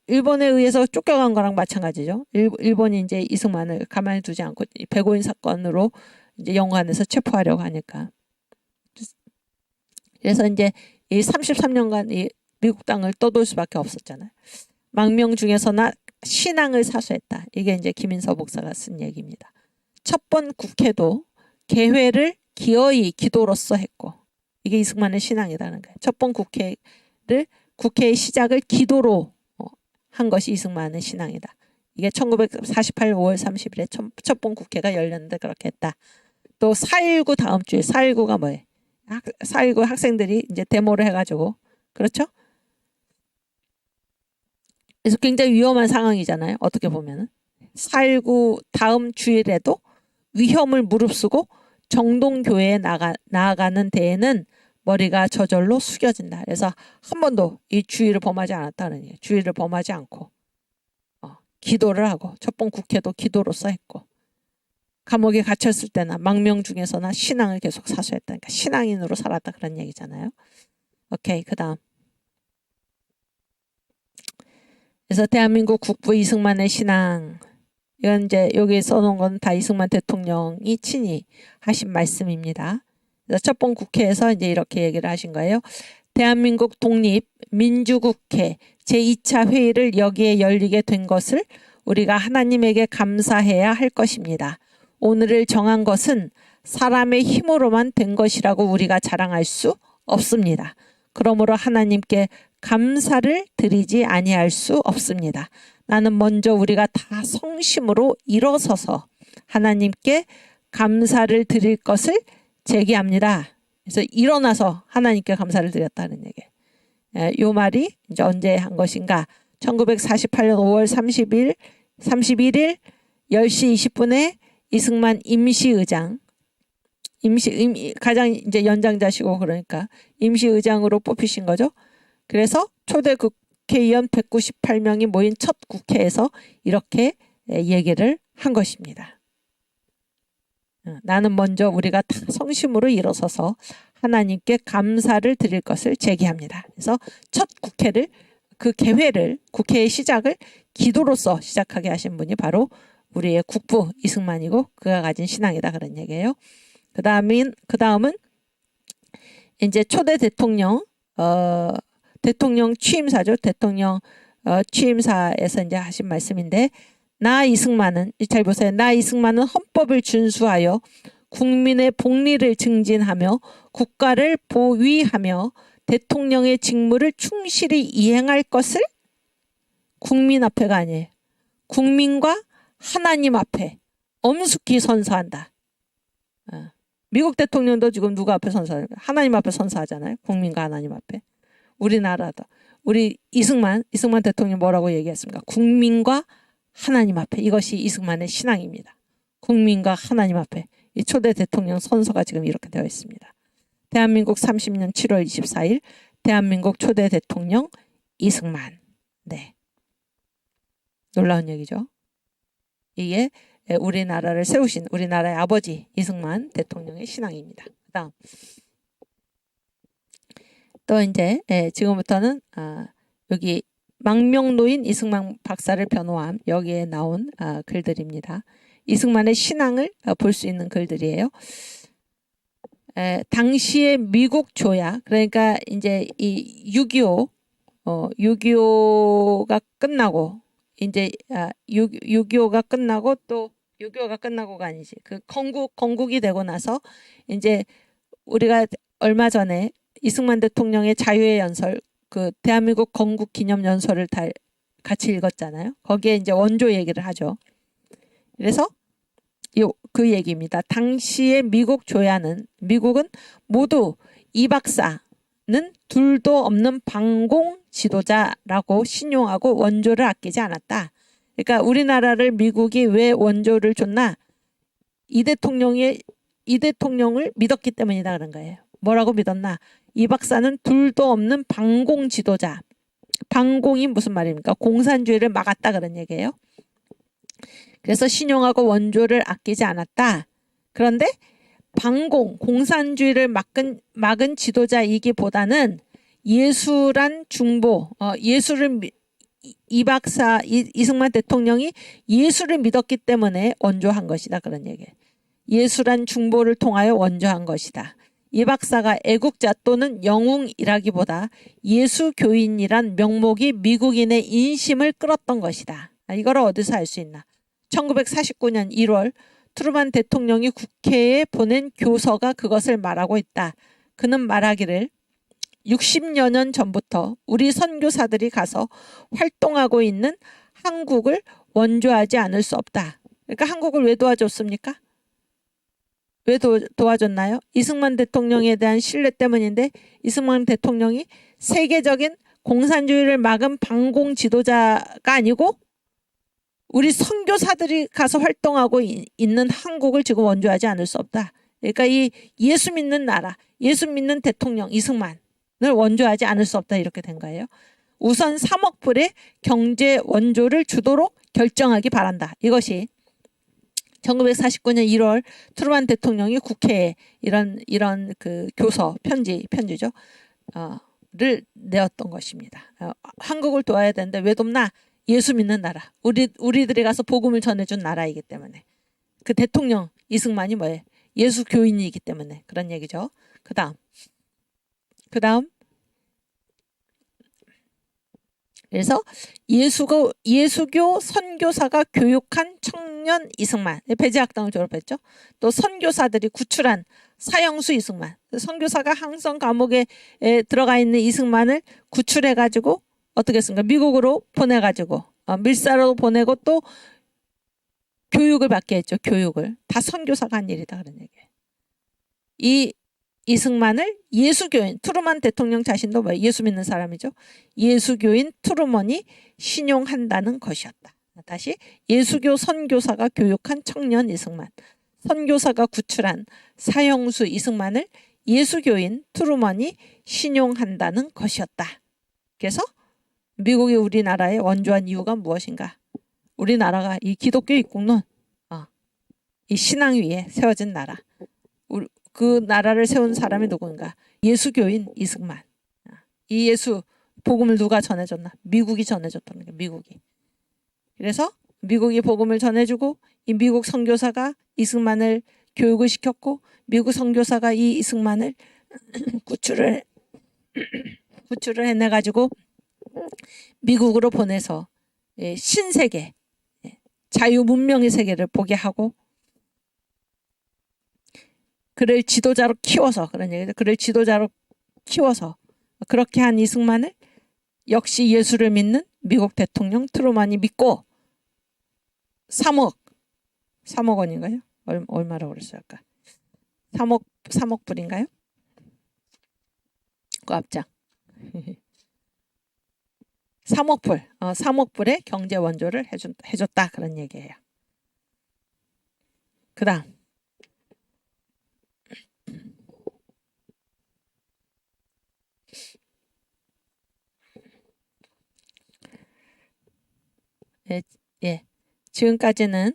일본에 의해서 쫓겨간 거랑 마찬가지죠. 일본이 이제 이승만을 가만히 두지 않고 백오인 사건으로 이제 영관에서 체포하려고 하니까. 그래서 이제 이 33년간 이 미국 땅을 떠돌 수밖에 없었잖아요. 망명 중에서나 신앙을 사수했다. 이게 이제 김인서 목사가 쓴 얘기입니다. 첫 번 국회도 개회를 기어이 기도로서 했고, 이게 이승만의 신앙이라는 거예요. 첫 번 국회의 시작을 기도로 한 것이 이승만의 신앙이다. 이게 1948 5월 30일에 첫 번 국회가 열렸는데 그렇게 했다. 또 4.19 다음 주에, 4.19가 뭐예요? 4.19 학생들이 이제 데모를 해가지고, 그렇죠? 그래서 굉장히 위험한 상황이잖아요. 어떻게 보면은. 4.19 다음 주일에도 위험을 무릅쓰고 정동교회에 나아가는 데에는 머리가 저절로 숙여진다. 그래서 한 번도 이 주의를 범하지 않았다는 얘기예요. 주의를 범하지 않고 기도를 하고, 첫 번 국회도 기도로서 했고, 감옥에 갇혔을 때나 망명 중에서나 신앙을 계속 사수했다니까 신앙인으로 살았다, 그런 얘기잖아요. 오케이, 그 다음. 그래서 대한민국 국부 이승만의 신앙, 이건 이제 여기 써놓은 건 다 이승만 대통령이 친히 하신 말씀입니다. 그래서 첫 번 국회에서 이제 이렇게 얘기를 하신 거예요. 대한민국 독립 민주국회 제2차 회의를 여기에 열리게 된 것을 우리가 하나님에게 감사해야 할 것입니다. 오늘을 정한 것은 사람의 힘으로만 된 것이라고 우리가 자랑할 수 없습니다. 그러므로 하나님께 감사를 드리지 아니할 수 없습니다. 나는 먼저 우리가 다 성심으로 일어서서 하나님께 감사를 드릴 것을 제기합니다. 그래서 일어나서 하나님께 감사를 드렸다는 얘기예요. 이 말이 이제 언제 한 것인가? 1948년 5월 31일 10시 20분에 이승만 임시의장, 가장 이제 연장자시고 그러니까 임시의장으로 뽑히신 거죠. 그래서 초대 국회의원 198명이 모인 첫 국회에서 이렇게 얘기를 한 것입니다. 나는 먼저 우리가 다 성심으로 일어서서 하나님께 감사를 드릴 것을 제기합니다. 그래서 첫 국회를, 그 개회를, 국회의 시작을 기도로서 시작하게 하신 분이 바로 우리의 국부 이승만이고 그가 가진 신앙이다 그런 얘기예요. 그 다음은 이제 초대 대통령 취임사죠. 대통령 취임사에서 이제 하신 말씀인데, 나 이승만은, 잘 보세요. 나 이승만은 헌법을 준수하여 국민의 복리를 증진하며 국가를 보위하며 대통령의 직무를 충실히 이행할 것을 국민 앞에가 아니에요. 국민과 하나님 앞에 엄숙히 선서한다. 미국 대통령도 지금 누구 앞에 선서해요? 하나님 앞에 선서하잖아요. 국민과 하나님 앞에. 우리나라도. 우리 이승만 대통령 뭐라고 얘기했습니까? 국민과 하나님 앞에. 이것이 이승만의 신앙입니다. 국민과 하나님 앞에. 이 초대 대통령 선서가 지금 이렇게 되어 있습니다. 대한민국 30년 7월 24일 대한민국 초대 대통령 이승만. 네. 놀라운 얘기죠. 이게 우리나라를 세우신 우리나라의 아버지 이승만 대통령의 신앙입니다. 그다음 또 이제 지금부터는 여기 망명노인 이승만 박사를 변호함 여기에 나온 글들입니다. 이승만의 신앙을 볼 수 있는 글들이에요. 당시의 미국 조약, 그러니까 이제 이 6.25가 끝나고 이제 6.25가 끝나고 또 6.25가 끝나고가 아니지. 그 건국이 되고 나서 이제 우리가 얼마 전에 이승만 대통령의 자유의 연설, 그 대한민국 건국 기념 연설을 다 같이 읽었잖아요. 거기에 이제 원조 얘기를 하죠. 그래서 그 얘기입니다. 당시의 미국 조야는, 미국은 모두 이 박사는 둘도 없는 방공 지도자라고 신용하고 원조를 아끼지 않았다. 그러니까 우리나라를 미국이 왜 원조를 줬나? 이 대통령을 믿었기 때문이다 그런 거예요. 뭐라고 믿었나? 이 박사는 둘도 없는 방공 지도자. 방공이 무슨 말입니까? 공산주의를 막았다 그런 얘기예요. 그래서 신용하고 원조를 아끼지 않았다. 그런데 공산주의를 막은 지도자이기보다는 예술한 중보, 이승만 대통령이 예수를 믿었기 때문에 원조한 것이다 그런 얘기예요. 예술한 중보를 통하여 원조한 것이다. 이 박사가 애국자 또는 영웅이라기보다 예수교인이란 명목이 미국인의 인심을 끌었던 것이다. 이걸 어디서 알 수 있나? 1949년 1월 트루만 대통령이 국회에 보낸 교서가 그것을 말하고 있다. 그는 말하기를 60여 년 전부터 우리 선교사들이 가서 활동하고 있는 한국을 원조하지 않을 수 없다. 그러니까 한국을 왜 도와줬습니까? 왜 도와줬나요? 이승만 대통령에 대한 신뢰 때문인데, 이승만 대통령이 세계적인 공산주의를 막은 방공 지도자가 아니고 우리 선교사들이 가서 활동하고 있는 한국을 지금 원조하지 않을 수 없다. 그러니까 이 예수 믿는 나라, 예수 믿는 대통령 이승만을 원조하지 않을 수 없다 이렇게 된 거예요. 우선 3억 불의 경제 원조를 주도록 결정하기 바란다. 이것이 1949년 1월 트루만 대통령이 국회에 이런 그 교서 편지죠. 를 내었던 것입니다. 한국을 도와야 되는데 왜 돕나? 예수 믿는 나라. 우리들이 가서 복음을 전해준 나라이기 때문에. 그 대통령 이승만이 뭐예요? 예수 교인이기 때문에 그런 얘기죠. 그 다음 그래서 예수교 선교사가 교육한 청년 이승만, 배제학당을 졸업했죠. 또 선교사들이 구출한 사형수 이승만, 선교사가 항성 감옥에 들어가 있는 이승만을 구출해가지고 어떻게 했습니까? 미국으로 보내가지고 밀사로 보내고 또 교육을 받게 했죠. 교육을. 다 선교사가 한 일이다 그런 얘기예요. 이 이승만을 예수교인, 트루먼 대통령 자신도 뭐 예수 믿는 사람이죠. 예수교인 트루먼이 신용한다는 것이었다. 다시 예수교 선교사가 교육한 청년 이승만, 선교사가 구출한 사형수 이승만을 예수교인 트루먼이 신용한다는 것이었다. 그래서 미국이 우리나라에 원조한 이유가 무엇인가? 우리나라가 이 기독교 입국론, 이 신앙 위에 세워진 나라. 그 나라를 세운 사람이 누군가? 예수교인 이승만. 이 예수 복음을 누가 전해줬나? 미국이 전해줬다는 거예요. 미국이. 그래서 미국이 복음을 전해주고 이 미국 선교사가 이승만을 교육을 시켰고 미국 선교사가 이 이승만을 구출을 해내가지고 미국으로 보내서 신세계, 자유문명의 세계를 보게 하고 그를 지도자로 키워서 그런 얘기죠. 그를 지도자로 키워서 그렇게 한 이승만을 역시 예수를 믿는 미국 대통령 트루먼이 믿고 3억 원인가요? 얼마라고 그랬어요 아까? 3억 불인가요? 그 앞장 3억 불, 3억 불의 경제 원조를 해줬다 그런 얘기예요. 그 다음 지금까지는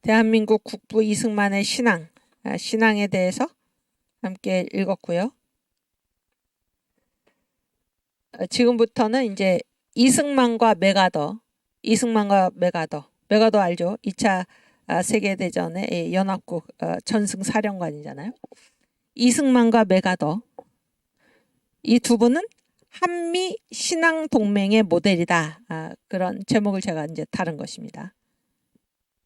대한민국 국부 이승만의 신앙에 대해서 함께 읽었고요. 지금부터는 이제 이승만과 메가더 알죠? 2차 세계대전의 연합국 전승사령관이잖아요. 이승만과 메가더 이 두 분은 한미 신앙 동맹의 모델이다. 그런 제목을 제가 이제 다룬 것입니다.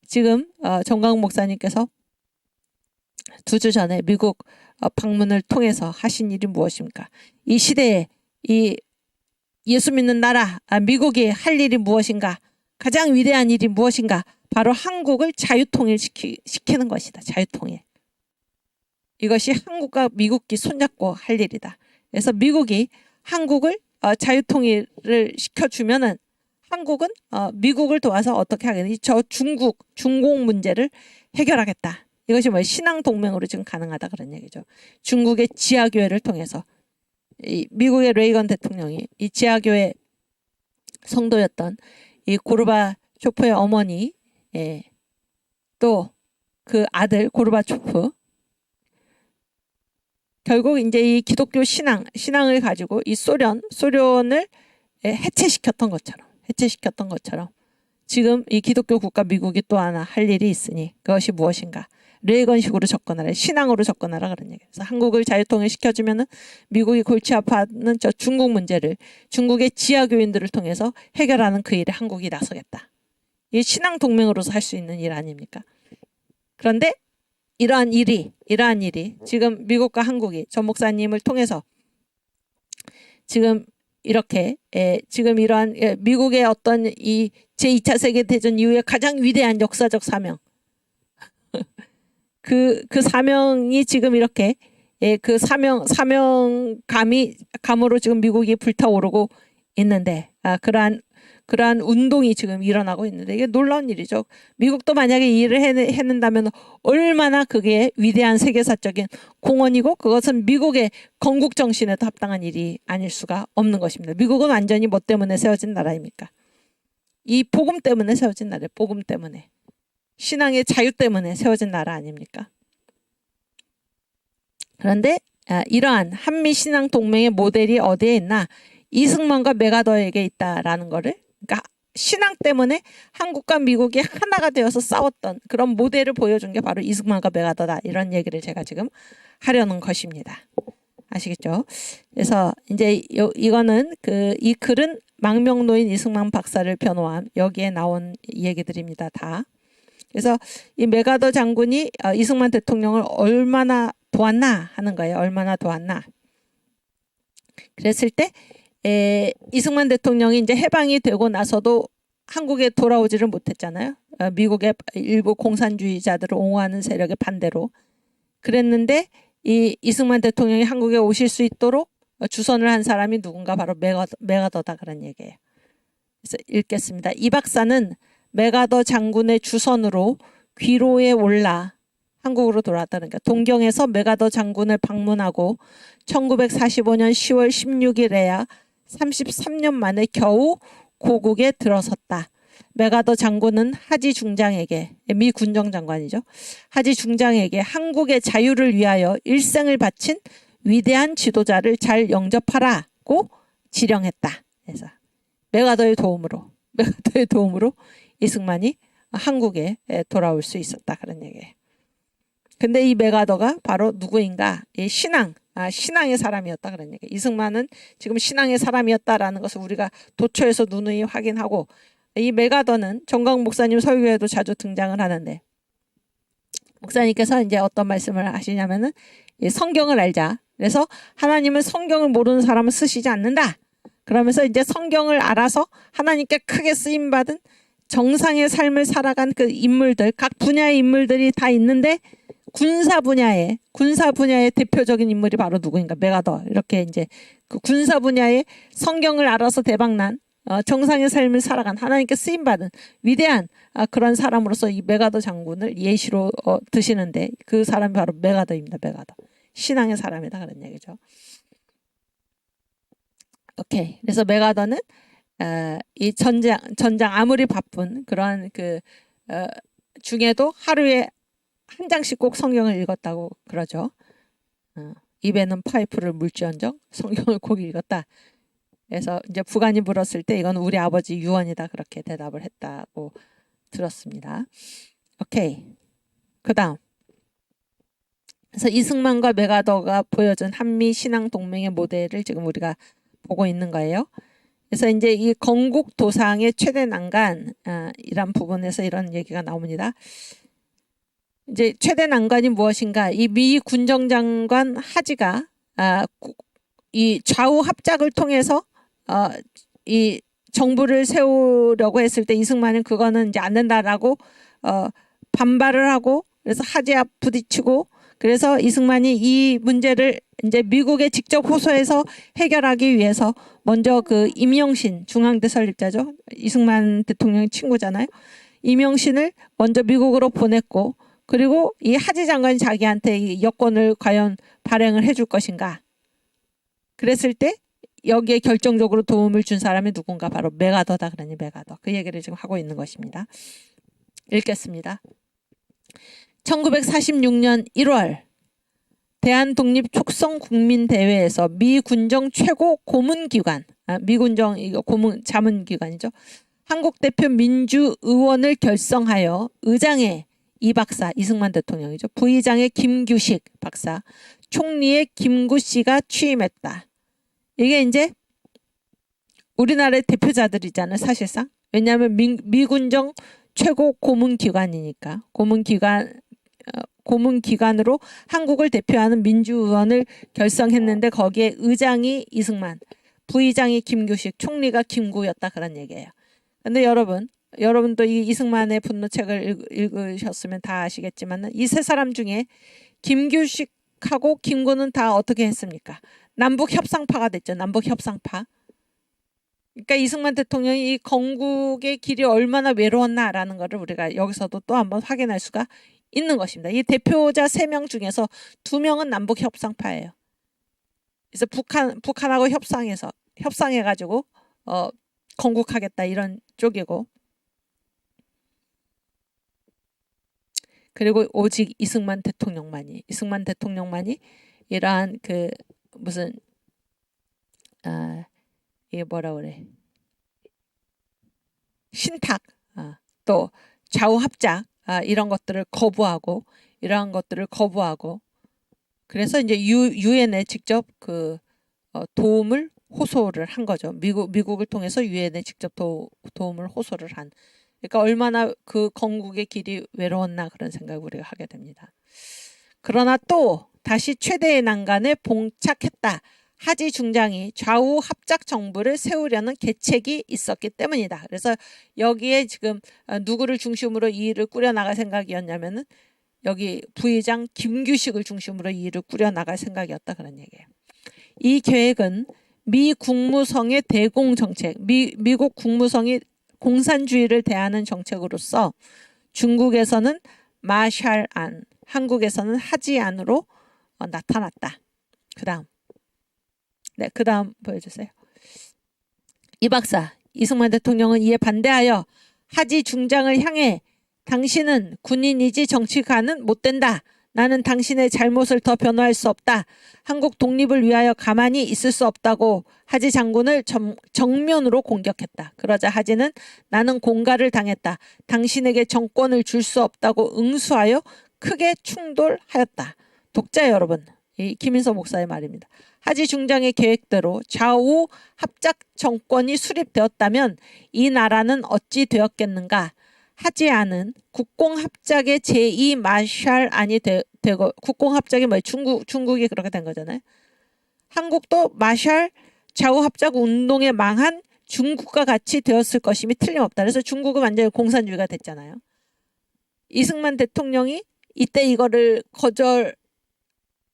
지금 정광훈 목사님께서 2주 전에 미국 방문을 통해서 하신 일이 무엇입니까? 이 시대에 이 예수 믿는 나라 미국이 할 일이 무엇인가? 가장 위대한 일이 무엇인가? 바로 한국을 자유통일시키는 것이다. 자유통일. 이것이 한국과 미국이 손잡고 할 일이다. 그래서 미국이 한국을 자유통일을 시켜주면은 한국은 미국을 도와서 어떻게 하겠냐. 저 중공 문제를 해결하겠다. 이것이 뭐 신앙동맹으로 지금 가능하다 그런 얘기죠. 중국의 지하교회를 통해서 이 미국의 레이건 대통령이 이 지하교회 성도였던 이 고르바초프의 어머니 또 그 아들 고르바초프 결국 이제 이 기독교 신앙을 가지고 이 소련을 해체시켰던 것처럼 지금 이 기독교 국가 미국이 또 하나 할 일이 있으니 그것이 무엇인가? 레이건식으로 접근하라, 신앙으로 접근하라 그런 얘기예요. 그래서 한국을 자유통일 시켜주면은 미국이 골치 아파하는 저 중국 문제를 중국의 지하교인들을 통해서 해결하는 그 일에 한국이 나서겠다. 이 신앙 동맹으로서 할 수 있는 일 아닙니까? 그런데 이러한 일이 지금 미국과 한국이 전 목사님을 통해서 지금 이렇게 지금 이러한 미국의 어떤 이 제2차 세계대전 이후에 가장 위대한 역사적 사명 그 사명이 지금 이렇게 그 사명감으로 지금 미국이 불타오르고 있는데 그러한 운동이 지금 일어나고 있는데 이게 놀라운 일이죠. 미국도 만약에 이 일을 해낸다면 얼마나 그게 위대한 세계사적인 공헌이고 그것은 미국의 건국 정신에도 합당한 일이 아닐 수가 없는 것입니다. 미국은 완전히 뭐 때문에 세워진 나라입니까? 이 복음 때문에 세워진 나라예요. 복음 때문에. 신앙의 자유 때문에 세워진 나라 아닙니까? 그런데 이러한 한미신앙 동맹의 모델이 어디에 있나? 이승만과 메가더에게 있다라는 거를 그러니까 신앙 때문에 한국과 미국이 하나가 되어서 싸웠던 그런 모델을 보여준 게 바로 이승만과 메가더다. 이런 얘기를 제가 지금 하려는 것입니다. 아시겠죠? 그래서 이제 이거는 이 글은 망명노인 이승만 박사를 변호한 여기에 나온 얘기들입니다. 다. 그래서 이 메가더 장군이 이승만 대통령을 얼마나 도왔나 하는 거예요. 얼마나 도왔나. 그랬을 때 이승만 대통령이 이제 해방이 되고 나서도 한국에 돌아오지를 못했잖아요. 미국의 일부 공산주의자들을 옹호하는 세력의 반대로. 그랬는데 이 이승만 대통령이 한국에 오실 수 있도록 주선을 한 사람이 누군가 바로 메가더다 그런 얘기예요. 그래서 읽겠습니다. 이 박사는 메가더 장군의 주선으로 귀로에 올라 한국으로 돌아왔다는 게 동경에서 메가더 장군을 방문하고 1945년 10월 16일에야 33년 만에 겨우 고국에 들어섰다. 메가더 장군은 하지 중장에게, 미 군정장관이죠. 하지 중장에게 한국의 자유를 위하여 일생을 바친 위대한 지도자를 잘 영접하라고 지령했다. 그래서 메가더의 도움으로 이승만이 한국에 돌아올 수 있었다. 그런 얘기예요. 근데 이 메가더가 바로 누구인가? 이 신앙의 사람이었다. 그런 얘기예요. 이승만은 지금 신앙의 사람이었다라는 것을 우리가 도처에서 누누이 확인하고, 이 메가더는 정광 목사님 설교에도 자주 등장을 하는데, 목사님께서 이제 어떤 말씀을 하시냐면은 성경을 알자. 그래서 하나님은 성경을 모르는 사람을 쓰시지 않는다. 그러면서 이제 성경을 알아서 하나님께 크게 쓰임 받은 정상의 삶을 살아간 그 인물들, 각 분야의 인물들이 다 있는데 군사 분야의 대표적인 인물이 바로 누구인가? 메가더. 이렇게 이제 그 군사 분야의 성경을 알아서 대박난 정상의 삶을 살아간 하나님께 쓰임 받은 위대한 그런 사람으로서 이 메가더 장군을 예시로 드시는데 그 사람이 바로 메가더입니다. 메가더. 신앙의 사람이다 그런 얘기죠. 오케이. 그래서 메가더는 이 전장 아무리 바쁜 그런 그 중에도 하루에 한 장씩 꼭 성경을 읽었다고 그러죠. 입에는 파이프를 물지언정 성경을 꼭 읽었다. 그래서 이제 부관이 물었을 때 이건 우리 아버지 유언이다 그렇게 대답을 했다고 들었습니다. 오케이. 그 다음. 그래서 이승만과 메가더가 보여준 한미 신앙 동맹의 모델을 지금 우리가 보고 있는 거예요. 그래서 이제 이 건국 도상의 최대 난간 이란 부분에서 이런 얘기가 나옵니다. 이제 최대 난관이 무엇인가? 이 미 군정장관 하지가 이 좌우 합작을 통해서 이 정부를 세우려고 했을 때 이승만은 그거는 이제 안 된다라고 반발을 하고 그래서 하지와 부딪히고 그래서 이승만이 이 문제를 이제 미국에 직접 호소해서 해결하기 위해서 먼저 그 임영신 중앙대 설립자죠. 이승만 대통령의 친구잖아요. 임영신을 먼저 미국으로 보냈고 그리고 이 하지 장관이 자기한테 이 여권을 과연 발행을 해줄 것인가. 그랬을 때 여기에 결정적으로 도움을 준 사람이 누군가 바로 메가더다. 그러니 메가더. 그 얘기를 지금 하고 있는 것입니다. 읽겠습니다. 1946년 1월 대한독립촉성국민대회에서 미군정 최고 고문기관, 미군정 이거 고문 자문기관이죠. 한국대표 민주의원을 결성하여 의장의 이 박사, 이승만 대통령이죠. 부의장의 김규식 박사, 총리의 김구씨가 취임했다. 이게 이제 우리나라의 대표자들이잖아요. 사실상. 왜냐하면 미군정 최고 고문기관이니까. 고문기관으로 한국을 대표하는 민주의원을 결성했는데 거기에 의장이 이승만, 부의장이 김규식, 총리가 김구였다. 그런 얘기예요. 근데 여러분도 이 이승만의 분노책을 읽으셨으면 다 아시겠지만 이 세 사람 중에 김규식하고 김구는 다 어떻게 했습니까? 남북 협상파가 됐죠. 남북 협상파. 그러니까 이승만 대통령이 이 건국의 길이 얼마나 외로웠나라는 것을 우리가 여기서도 또 한번 확인할 수가 있는 것입니다. 이 대표자 3명 중에서 2명은 남북 협상파예요. 그래서 북한하고 협상해가지고 건국하겠다 이런 쪽이고 그리고 오직 이승만 대통령만이 이러한 그 무슨 이게 뭐라 그래 신탁 또 좌우 합작 이런 것들을 거부하고 이러한 것들을 거부하고 그래서 이제 유엔에 직접 그 도움을 호소를 한 거죠. 미국을 통해서 유엔에 직접 도움을 호소를 한. 그러니까 얼마나 그 건국의 길이 외로웠나 그런 생각을 우리가 하게 됩니다. 그러나 또 다시 최대의 난간에 봉착했다 하지 중장이 좌우 합작 정부를 세우려는 계책이 있었기 때문이다. 그래서 여기에 지금 누구를 중심으로 이 일을 꾸려나갈 생각이었냐면은 여기 부의장 김규식을 중심으로 이 일을 꾸려나갈 생각이었다 그런 얘기예요. 이 계획은 미 국무성의 대공정책, 미국 국무성이 공산주의를 대하는 정책으로서 중국에서는 마샬안, 한국에서는 하지안으로 나타났다. 그 다음. 네, 그 다음 보여주세요. 이 박사, 이승만 대통령은 이에 반대하여 하지 중장을 향해 당신은 군인이지 정치가는 못된다. 나는 당신의 잘못을 더 변호할 수 없다. 한국 독립을 위하여 가만히 있을 수 없다고 하지 장군을 정면으로 공격했다. 그러자 하지는 나는 공갈을 당했다. 당신에게 정권을 줄 수 없다고 응수하여 크게 충돌하였다. 독자 여러분, 이 김인서 목사의 말입니다. 하지 중장의 계획대로 좌우 합작 정권이 수립되었다면 이 나라는 어찌 되었겠는가? 하지안은 국공합작의 제2 마샬안이 되고 국공합작이 뭐예요? 중국이 그렇게 된 거잖아요. 한국도 마샬 좌우합작 운동에 망한 중국과 같이 되었을 것임이 틀림없다. 그래서 중국은 완전히 공산주의가 됐잖아요. 이승만 대통령이 이때 이거를 거절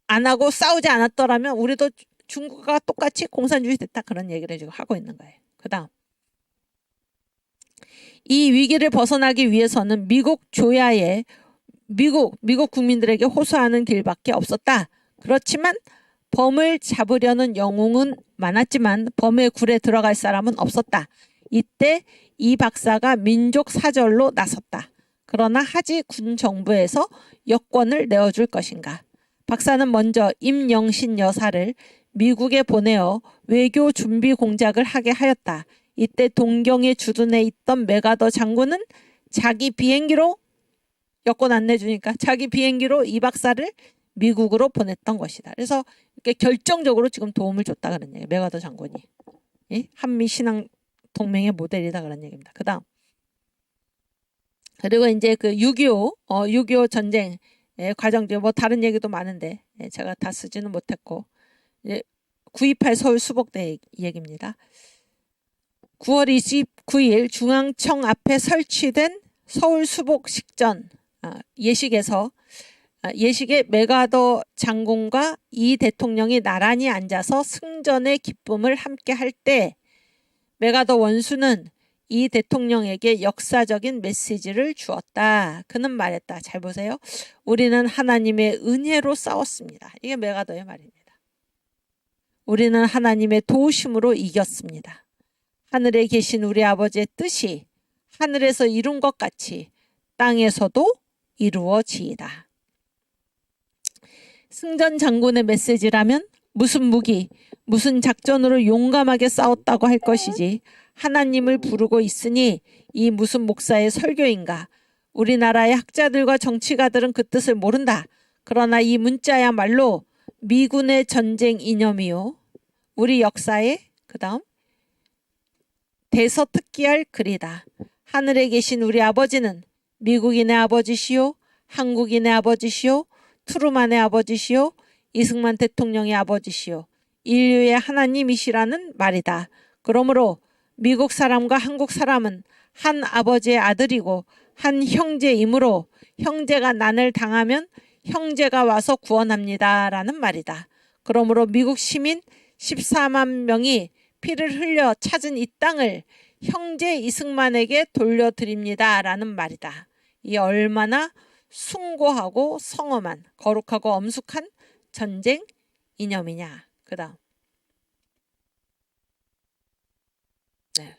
안 하고 싸우지 않았더라면 우리도 중국과 똑같이 공산주의 됐다. 그런 얘기를 지금 하고 있는 거예요. 그 다음. 이 위기를 벗어나기 위해서는 미국 조야에 미국 국민들에게 호소하는 길밖에 없었다. 그렇지만 범을 잡으려는 영웅은 많았지만 범의 굴에 들어갈 사람은 없었다. 이때 이 박사가 민족 사절로 나섰다. 그러나 하지 군 정부에서 여권을 내어줄 것인가. 박사는 먼저 임영신 여사를 미국에 보내어 외교 준비 공작을 하게 하였다. 이때 동경에 주둔해 있던 메가더 장군은 자기 비행기로 여권 안 내주니까 자기 비행기로 이 박사를 미국으로 보냈던 것이다. 그래서 이렇게 결정적으로 지금 도움을 줬다 그런 얘기예요. 메가더 장군이. 예? 한미 신앙 동맹의 모델이다 그런 얘기입니다. 그 다음. 그리고 이제 그 6.25 전쟁 과정 뭐 다른 얘기도 많은데 제가 다 쓰지는 못했고 9.28 서울 수복대 얘기입니다. 9월 29일 중앙청 앞에 설치된 서울 수복식전 예식에 메가더 장군과 이 대통령이 나란히 앉아서 승전의 기쁨을 함께 할 때 메가더 원수는 이 대통령에게 역사적인 메시지를 주었다. 그는 말했다. 잘 보세요. 우리는 하나님의 은혜로 싸웠습니다. 이게 메가더의 말입니다. 우리는 하나님의 도우심으로 이겼습니다. 하늘에 계신 우리 아버지의 뜻이 하늘에서 이룬 것 같이 땅에서도 이루어지이다. 승전 장군의 메시지라면 무슨 무기, 무슨 작전으로 용감하게 싸웠다고 할 것이지 하나님을 부르고 있으니 이 무슨 목사의 설교인가. 우리나라의 학자들과 정치가들은 그 뜻을 모른다. 그러나 이 문자야말로 미군의 전쟁 이념이요. 우리 역사의 그 다음 대서특기할 글이다. 하늘에 계신 우리 아버지는 미국인의 아버지시요. 한국인의 아버지시요. 트루만의 아버지시요. 이승만 대통령의 아버지시요. 인류의 하나님이시라는 말이다. 그러므로 미국 사람과 한국 사람은 한 아버지의 아들이고 한 형제이므로 형제가 난을 당하면 형제가 와서 구원합니다. 라는 말이다. 그러므로 미국 시민 14만 명이 피를 흘려 찾은 이 땅을 형제 이승만에게 돌려드립니다. 라는 말이다. 이 얼마나 숭고하고 성엄한 거룩하고 엄숙한 전쟁 이념이냐. 그 다음. 네.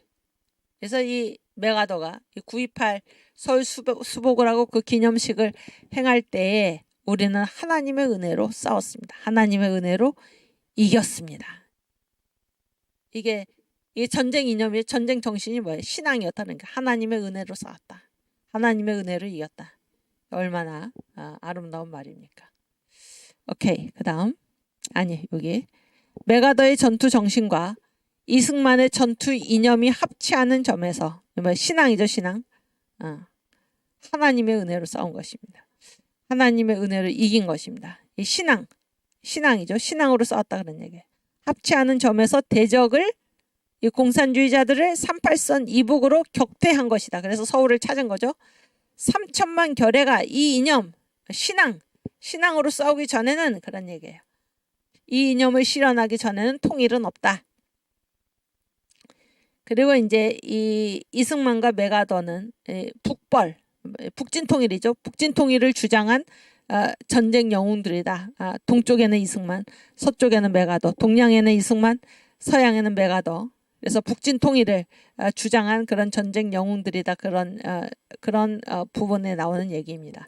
그래서 이 메가더가 9.28 서울 수복을 하고 그 기념식을 행할 때에 우리는 하나님의 은혜로 싸웠습니다. 하나님의 은혜로 이겼습니다. 이게 전쟁 이념이 전쟁 정신이 뭐예요? 신앙이었다는 게 하나님의 은혜로 싸웠다. 하나님의 은혜로 이겼다. 얼마나 아름다운 말입니까? 오케이. 그 다음. 아니 여기 메가더의 전투 정신과 이승만의 전투 이념이 합치하는 점에서 신앙이죠. 신앙. 하나님의 은혜로 싸운 것입니다. 하나님의 은혜로 이긴 것입니다. 이 신앙이죠. 신앙으로 싸웠다 그런 얘기예요. 합치하는 점에서 대적을 이 공산주의자들을 38선 이북으로 격퇴한 것이다. 그래서 서울을 찾은 거죠. 3천만 결의가 이 이념, 신앙으로 싸우기 전에는 그런 얘기예요. 이 이념을 실현하기 전에는 통일은 없다. 그리고 이제 이 이승만과 메가더는 북진 통일이죠. 북진 통일을 주장한 전쟁 영웅들이다. 동쪽에는 이승만, 서쪽에는 메가더, 동양에는 이승만, 서양에는 메가더. 그래서 북진 통일을 주장한 그런 전쟁 영웅들이다. 그런 부분에 나오는 얘기입니다.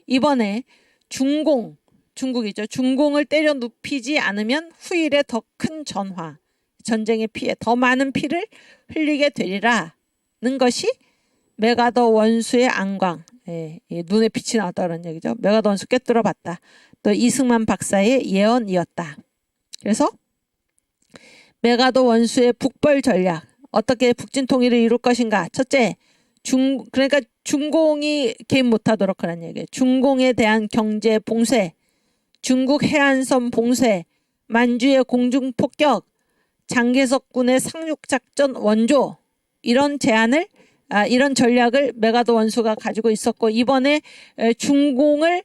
이번에 중국이죠. 중공을 때려 눕히지 않으면 후일에 더 큰 전화, 전쟁의 피해, 더 많은 피를 흘리게 되리라는 것이 메가더 원수의 안광, 눈에 빛이 나왔다는 얘기죠. 메가더 원수 꿰뚫어 봤다. 또 이승만 박사의 예언이었다. 그래서 메가더 원수의 북벌 전략, 어떻게 북진 통일을 이룰 것인가. 첫째, 그러니까 중공이 개입 못하도록 그런 얘기예요. 중공에 대한 경제 봉쇄, 중국 해안선 봉쇄, 만주의 공중 폭격, 장개석군의 상륙작전 원조, 이런 제안을 이런 전략을 메가더 원수가 가지고 있었고, 이번에 중공을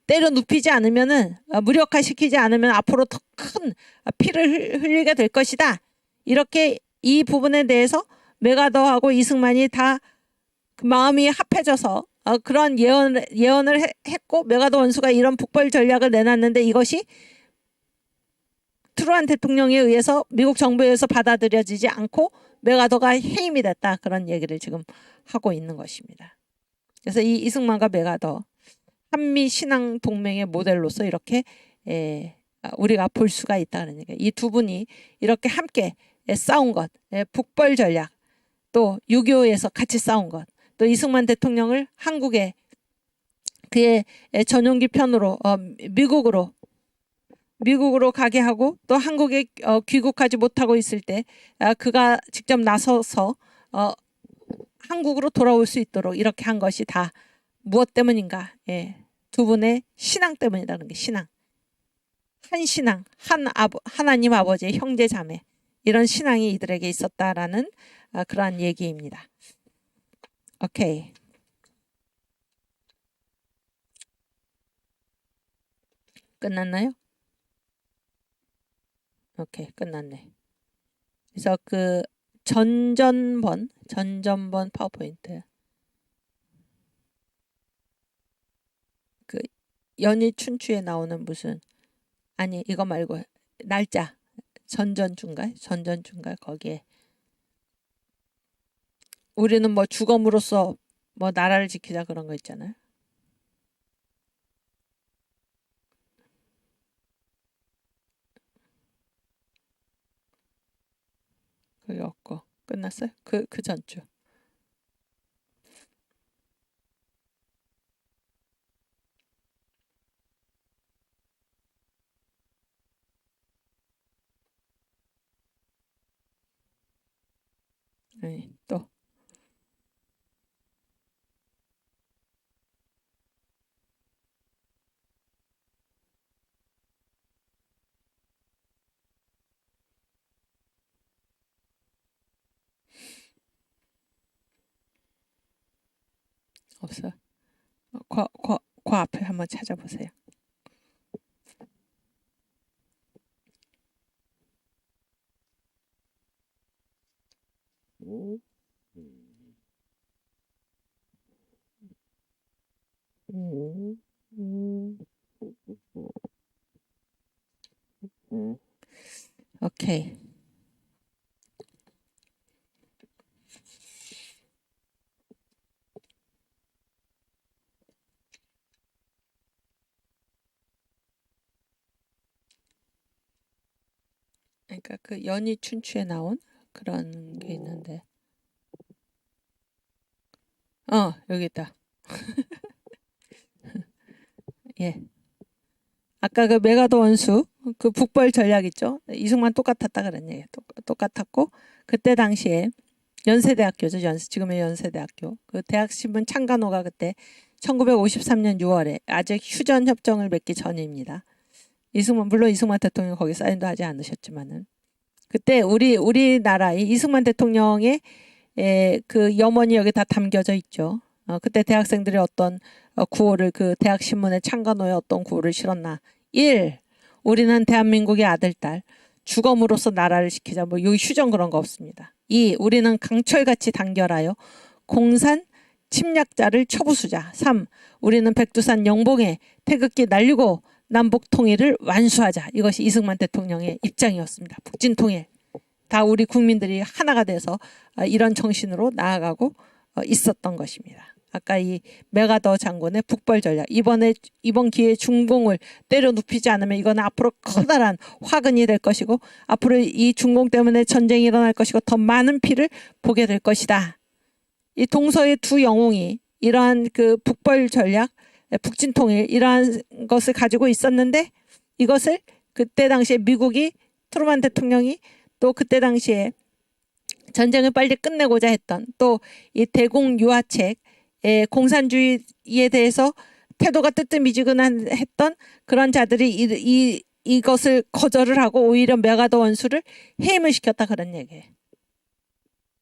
때려 눕히지 않으면은, 무력화시키지 않으면 앞으로 더 큰 피를 흘리게 될 것이다. 이렇게 이 부분에 대해서 메가더하고 이승만이 다 마음이 합해져서 그런 예언을 했고, 메가더 원수가 이런 북벌 전략을 내놨는데 이것이 트루만 대통령에 의해서 미국 정부에 의해서 받아들여지지 않고 메가더가 해임이 됐다. 그런 얘기를 지금 하고 있는 것입니다. 그래서 이 이승만과 메가더, 한미 신앙 동맹의 모델로서 이렇게 우리가 볼 수가 있다는 얘기예요. 이 두 분이 이렇게 함께 싸운 것, 북벌 전략, 또 6.25에서 같이 싸운 것, 또 이승만 대통령을 한국에 그의 전용기 편으로 미국으로 가게 하고, 또 한국에 귀국하지 못하고 있을 때 그가 직접 나서서 한국으로 돌아올 수 있도록 이렇게 한 것이 다 무엇 때문인가? 두 분의 신앙 때문이라는 게, 신앙. 한 신앙, 하나님 아버지의 형제 자매, 이런 신앙이 이들에게 있었다라는 그러한 얘기입니다. 오케이. 끝났나요? 오케이, 끝났네. 그래서 그 전전번 파워포인트, 그 연희 춘추에 나오는 무슨, 아니 이거 말고 날짜, 전전중갈 거기에 우리는 뭐 주검으로서 뭐 나라를 지키자 그런 거 있잖아요. 그게 없고 끝났어요? 그 전주. 또 없어요. 그 앞에 한번 찾아보세요. 오케이. 그러니까 그 연희 춘추에 나온 그런 게 있는데, 여기 있다. 예. 아까 그 메가더 원수 그 북벌 전략 있죠. 이승만 똑같았다 그런 얘기. 똑같았고, 그때 당시에 연세대학교죠. 지금의 연세대학교. 그 대학신문 창간호가 그때 1953년 6월에 아직 휴전 협정을 맺기 전입니다. 물론 이승만 대통령 거기 사인도 하지 않으셨지만은 그때 우리나라의 이승만 대통령의 그 염원이 여기 다 담겨져 있죠. 그때 대학생들이 어떤 구호를 그 대학 신문에 창간호에 어떤 구호를 실었나. 1. 우리는 대한민국의 아들, 딸. 주검으로서 나라를 지키자. 뭐 여기 휴전 그런 거 없습니다. 2. 우리는 강철같이 단결하여 공산 침략자를 쳐부수자. 3. 우리는 백두산 영봉에 태극기 날리고 남북 통일을 완수하자. 이것이 이승만 대통령의 입장이었습니다. 북진 통일. 다 우리 국민들이 하나가 돼서 이런 정신으로 나아가고 있었던 것입니다. 아까 이 메가더 장군의 북벌 전략. 이번 기회에 중공을 때려 눕히지 않으면 이건 앞으로 커다란 화근이 될 것이고 앞으로 이 중공 때문에 전쟁이 일어날 것이고 더 많은 피를 보게 될 것이다. 이 동서의 두 영웅이 이러한 그 북벌 전략, 북진 통일 이러한 것을 가지고 있었는데 이것을 그때 당시에 미국이 트루만 대통령이 또 그때 당시에 전쟁을 빨리 끝내고자 했던 또 이 대공 유화책 공산주의에 대해서 태도가 뜨뜻미지근했던 그런 자들이 이것을 거절을 하고 오히려 메가더 원수를 해임을 시켰다 그런 얘기예요.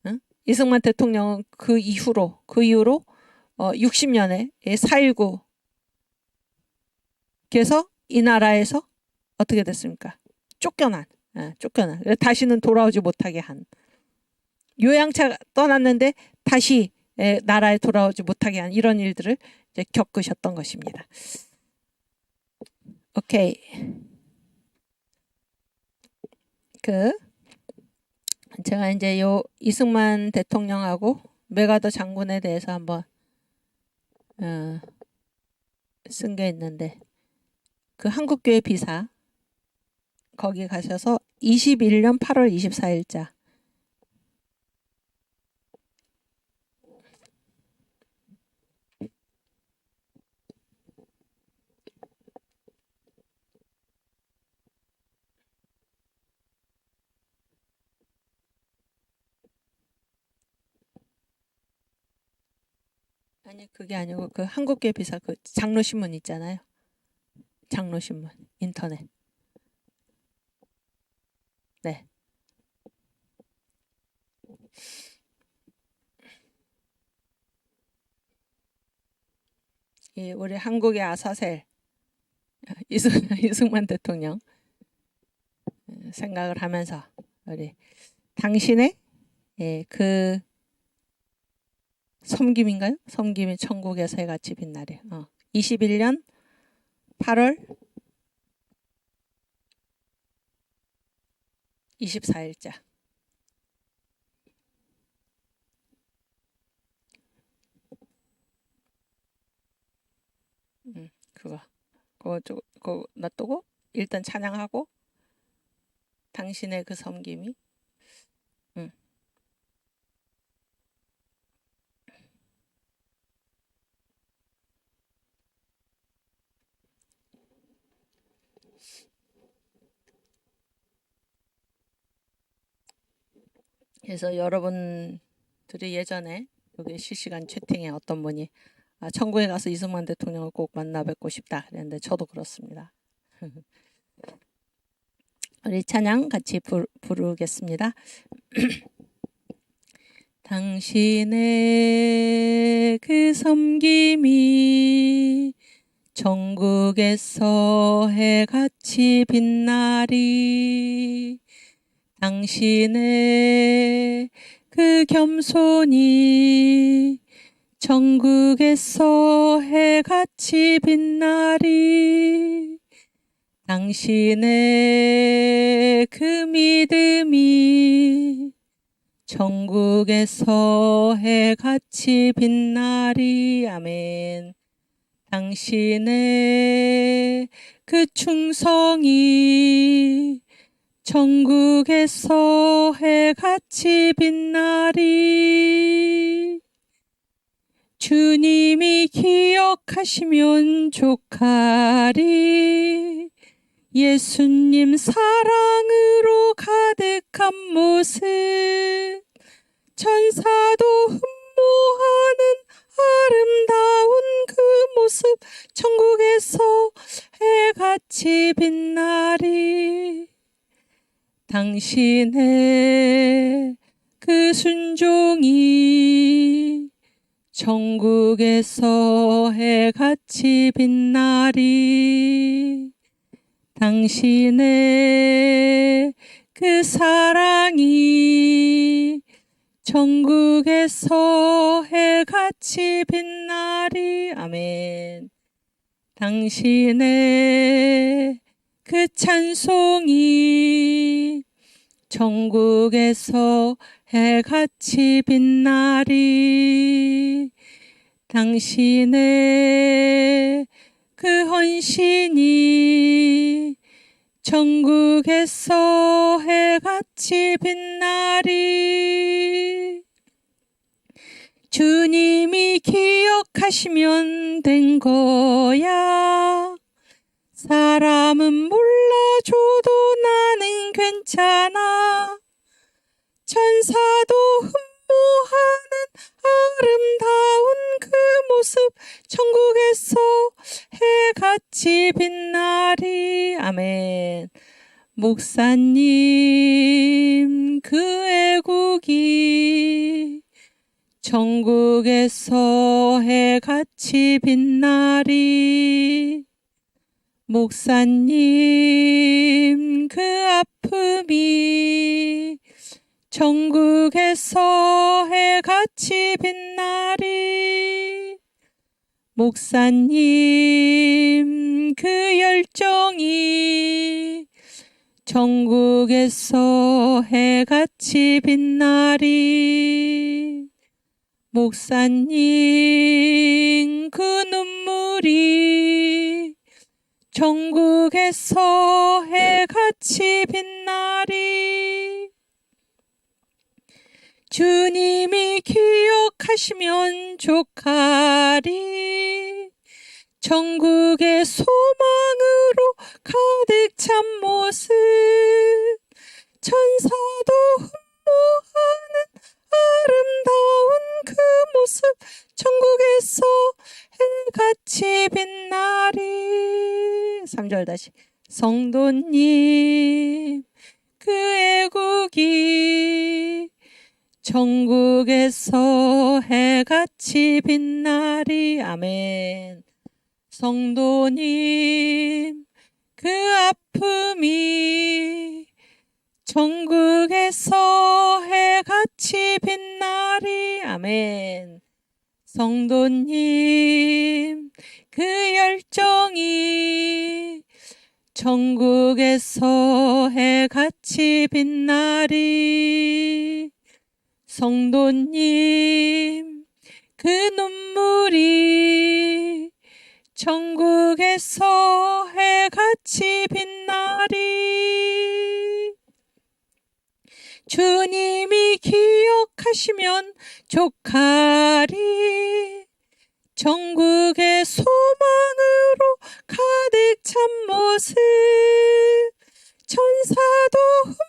응? 이승만 대통령은 그 이후로 60년에 4.19 그래서 이 나라에서 어떻게 됐습니까? 쫓겨난. 다시는 돌아오지 못하게 한. 요양차 떠났는데 다시 나라에 돌아오지 못하게 한 이런 일들을 이제 겪으셨던 것입니다. 오케이. 제가 이제 요 이승만 대통령하고 메가더 장군에 대해서 한번 쓴 게 있는데 그 한국교회 비사 거기 가셔서 21년 8월 24일자 아니 그게 아니고 그 한국교회 비사 그 장로신문 있잖아요. 장로신문 인터넷. 네. 이 우리 한국의 아사셀 이승만 대통령 생각을 하면서 우리 당신의 그 섬김인가요? 섬김이 천국에서의 같이 빛나리. 21년 8월 24일자. 그거 놔두고 일단 찬양하고 당신의 그 섬김이 그래서 여러분들이 예전에 여기 실시간 채팅에 어떤 분이 천국에 가서 이승만 대통령을 꼭 만나 뵙고 싶다 그랬는데 저도 그렇습니다. 우리 찬양 같이 부르겠습니다. 당신의 그 섬김이 천국에서 해같이 빛나리. 당신의 그 겸손이 천국에서 해같이 빛나리. 당신의 그 믿음이 천국에서 해같이 빛나리. 아멘. 당신의 그 충성이 천국에서 해같이 빛나리. 주님이 기억하시면 족하리. 예수님 사랑으로 가득한 모습 천사도 흠모하는 아름다운 그 모습 천국에서 해같이 빛나리. 당신의 그 순종이 천국에서 해같이 빛나리. 당신의 그 사랑이 천국에서 해같이 빛나리. 아멘. 당신의 그 찬송이 천국에서 해같이 빛나리. 당신의 그 헌신이 천국에서 해같이 빛나리. 주님이 기억하시면 된 거야. 사람은 몰라줘도 나는 괜찮아. 천사도 흠모하는 아름다운 그 모습 천국에서 해같이 빛나리. 아멘. 목사님 그 애국이 천국에서 해같이 빛나리. 목사님 그 아픔이 천국에서 해같이 빛나리. 목사님 그 열정이 천국에서 해같이 빛나리. 목사님 그 눈물이 천국에서 해같이 빛나리. 주님이 기억하시면 족하리. 천국의 소망으로 가득 찬 모습 천사도 흠모하는 아름다운 그 모습 천국에서 해같이 빛나리. 3절 다시. 성도님 그 애국이 천국에서 해같이 빛나리. 아멘. 성도님 그 아픔이 천국에서 해같이 빛나리. 아멘. 성도님 그 열정이 천국에서 해같이 빛나리. 성도님 그 눈물이 천국에서 해같이 빛나리. 주님이 기억하시면 족하리. 천국의 소망으로 가득 찬 모습 천사도 흠모하는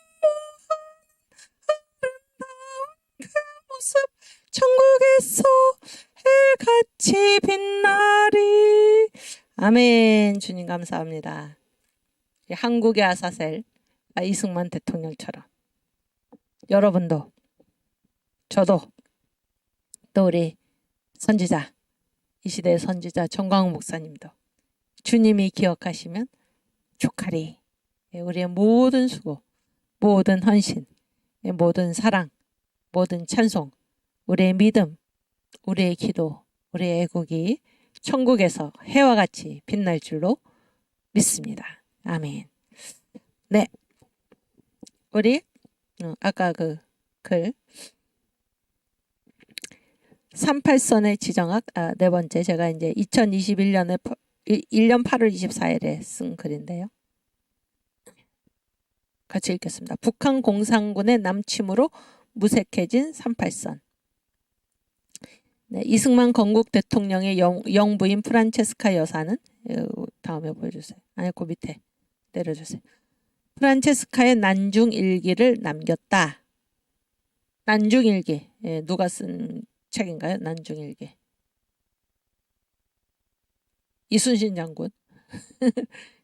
아름다운 그 모습 천국에서 해같이 빛나리. 아멘. 주님 감사합니다. 한국의 아사셀 이승만 대통령처럼 여러분도 저도 또 우리 선지자 이 시대의 선지자 정광훈 목사님도 주님이 기억하시면 족하리. 우리의 모든 수고, 모든 헌신, 모든 사랑, 모든 찬송, 우리의 믿음, 우리의 기도, 우리의 애국이 천국에서 해와 같이 빛날 줄로 믿습니다. 아멘. 네, 우리 아까 그 글 38선의 지정학 네 번째 제가 이제 2021년에 1년 8월 24일에 쓴 글인데요. 같이 읽겠습니다. 북한 공산군의 남침으로 무색해진 38선. 네, 이승만 건국 대통령의 영부인 프란체스카 여사는 다음에 보여주세요. 아니 그 밑에 내려주세요. 프란체스카의 난중일기를 남겼다. 난중일기 누가 쓴 책인가요? 난중일기. 이순신 장군.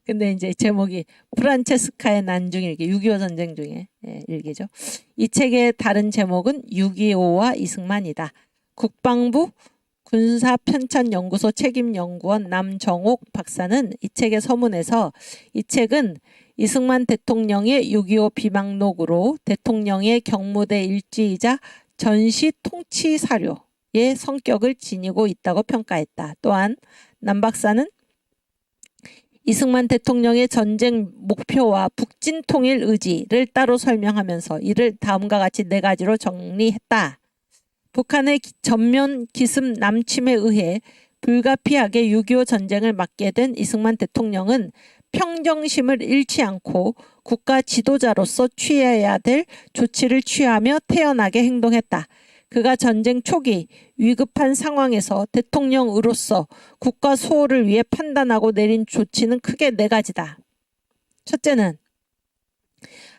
근데 이제 제목이 프란체스카의 난중일기, 6.25 전쟁 중에 일기죠. 이 책의 다른 제목은 6.25와 이승만이다. 국방부 군사편찬연구소 책임연구원 남정옥 박사는 이 책의 서문에서 이 책은 이승만 대통령의 6.25 비방록으로 대통령의 경무대 일지이자 전시 통치 사료의 성격을 지니고 있다고 평가했다. 또한 남 박사는 이승만 대통령의 전쟁 목표와 북진 통일 의지를 따로 설명하면서 이를 다음과 같이 4가지로 정리했다. 북한의 전면 기습 남침에 의해 불가피하게 6.25 전쟁을 맞게 된 이승만 대통령은 평정심을 잃지 않고 국가 지도자로서 취해야 될 조치를 취하며 태연하게 행동했다. 그가 전쟁 초기 위급한 상황에서 대통령으로서 국가 수호를 위해 판단하고 내린 조치는 크게 4가지다. 첫째는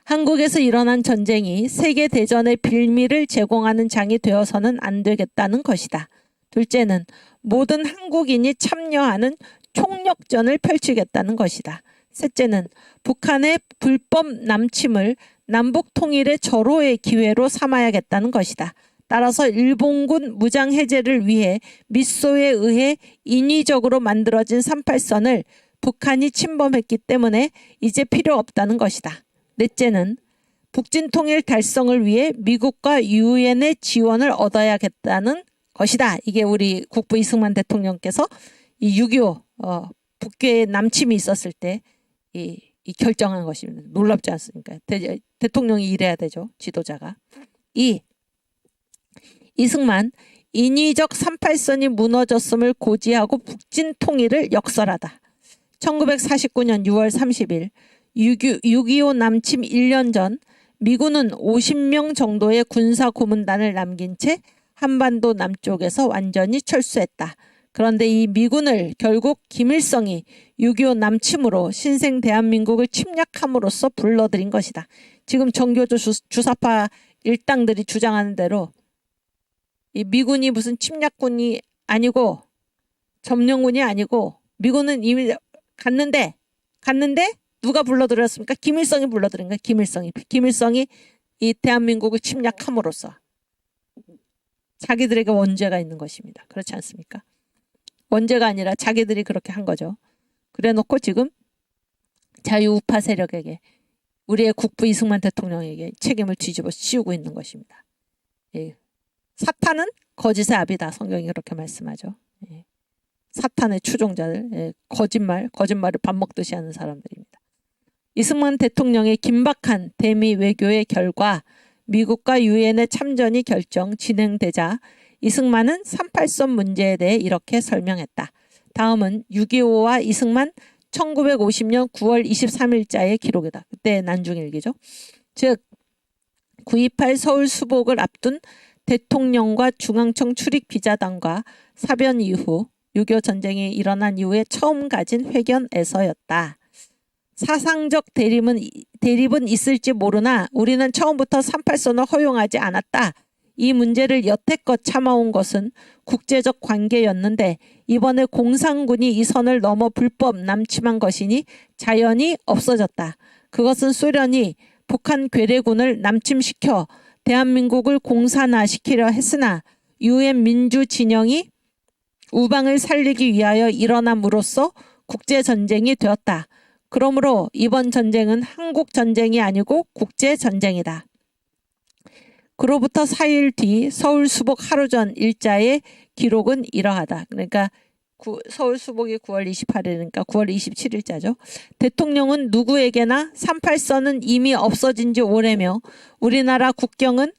한국에서 일어난 전쟁이 세계대전의 빌미를 제공하는 장이 되어서는 안 되겠다는 것이다. 둘째는 모든 한국인이 참여하는 총력전을 펼치겠다는 것이다. 셋째는 북한의 불법 남침을 남북 통일의 절호의 기회로 삼아야겠다는 것이다. 따라서 일본군 무장해제를 위해 미소에 의해 인위적으로 만들어진 38선을 북한이 침범했기 때문에 이제 필요 없다는 것이다. 넷째는 북진 통일 달성을 위해 미국과 유엔의 지원을 얻어야겠다는 것이다. 이게 우리 국부 이승만 대통령께서 이 6.25 북괴의 남침이 있었을 때 이 결정한 것입니다. 놀랍지 않습니까? 대통령이 이래야 되죠. 지도자가. 이승만 인위적 38선이 무너졌음을 고지하고 북진 통일을 역설하다. 1949년 6월 30일 6.25 남침 1년 전 미군은 50명 정도의 군사고문단을 남긴 채 한반도 남쪽에서 완전히 철수했다. 그런데 이 미군을 결국 김일성이 6.25 남침으로 신생 대한민국을 침략함으로써 불러들인 것이다. 지금 정교조 주사파 일당들이 주장하는 대로 이 미군이 무슨 침략군이 아니고 점령군이 아니고 미군은 이미 갔는데 누가 불러들였습니까? 김일성이 불러들인 거예요. 김일성이 이 대한민국을 침략함으로써 자기들에게 원죄가 있는 것입니다. 그렇지 않습니까? 원죄가 아니라 자기들이 그렇게 한 거죠. 그래놓고 지금 자유우파 세력에게 우리의 국부 이승만 대통령에게 책임을 뒤집어 씌우고 있는 것입니다. 사탄은 거짓의 아비다. 성경이 그렇게 말씀하죠. 사탄의 추종자들, 거짓말을 밥 먹듯이 하는 사람들입니다. 이승만 대통령의 긴박한 대미 외교의 결과 미국과 유엔의 참전이 진행되자 이승만은 38선 문제에 대해 이렇게 설명했다. 다음은 6.25와 이승만 1950년 9월 23일자의 기록이다. 그때 난중일기죠. 즉 9.28 서울 수복을 앞둔 대통령과 중앙청 출입 기자단과 사변 이후 6.25 전쟁이 일어난 이후에 처음 가진 회견에서였다. 사상적 대립은 있을지 모르나 우리는 처음부터 38선을 허용하지 않았다. 이 문제를 여태껏 참아온 것은 국제적 관계였는데 이번에 공산군이 이 선을 넘어 불법 남침한 것이니 자연히 없어졌다. 그것은 소련이 북한 괴뢰군을 남침시켜 대한민국을 공산화시키려 했으나 유엔 민주 진영이 우방을 살리기 위하여 일어남으로써 국제전쟁이 되었다. 그러므로 이번 전쟁은 한국 전쟁이 아니고 국제전쟁이다. 그로부터 4일 뒤 서울 수복 하루 전 일자의 기록은 이러하다. 그러니까 서울 수복이 9월 28일이니까 9월 27일자죠. 대통령은 누구에게나 38선은 이미 없어진 지 오래며 우리나라 국경은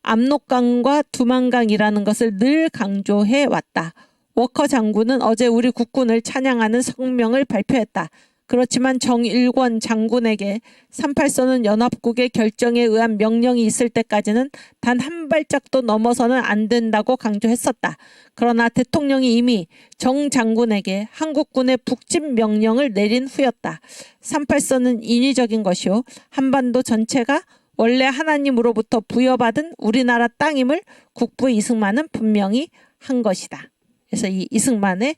압록강과 두만강이라는 것을 늘 강조해 왔다. 워커 장군은 어제 우리 국군을 찬양하는 성명을 발표했다. 그렇지만 정일권 장군에게 38선은 연합국의 결정에 의한 명령이 있을 때까지는 단 한 발짝도 넘어서는 안 된다고 강조했었다. 그러나 대통령이 이미 정 장군에게 한국군의 북진 명령을 내린 후였다. 38선은 인위적인 것이요 한반도 전체가 원래 하나님으로부터 부여받은 우리나라 땅임을 국부 이승만은 분명히 한 것이다. 그래서 이 이승만의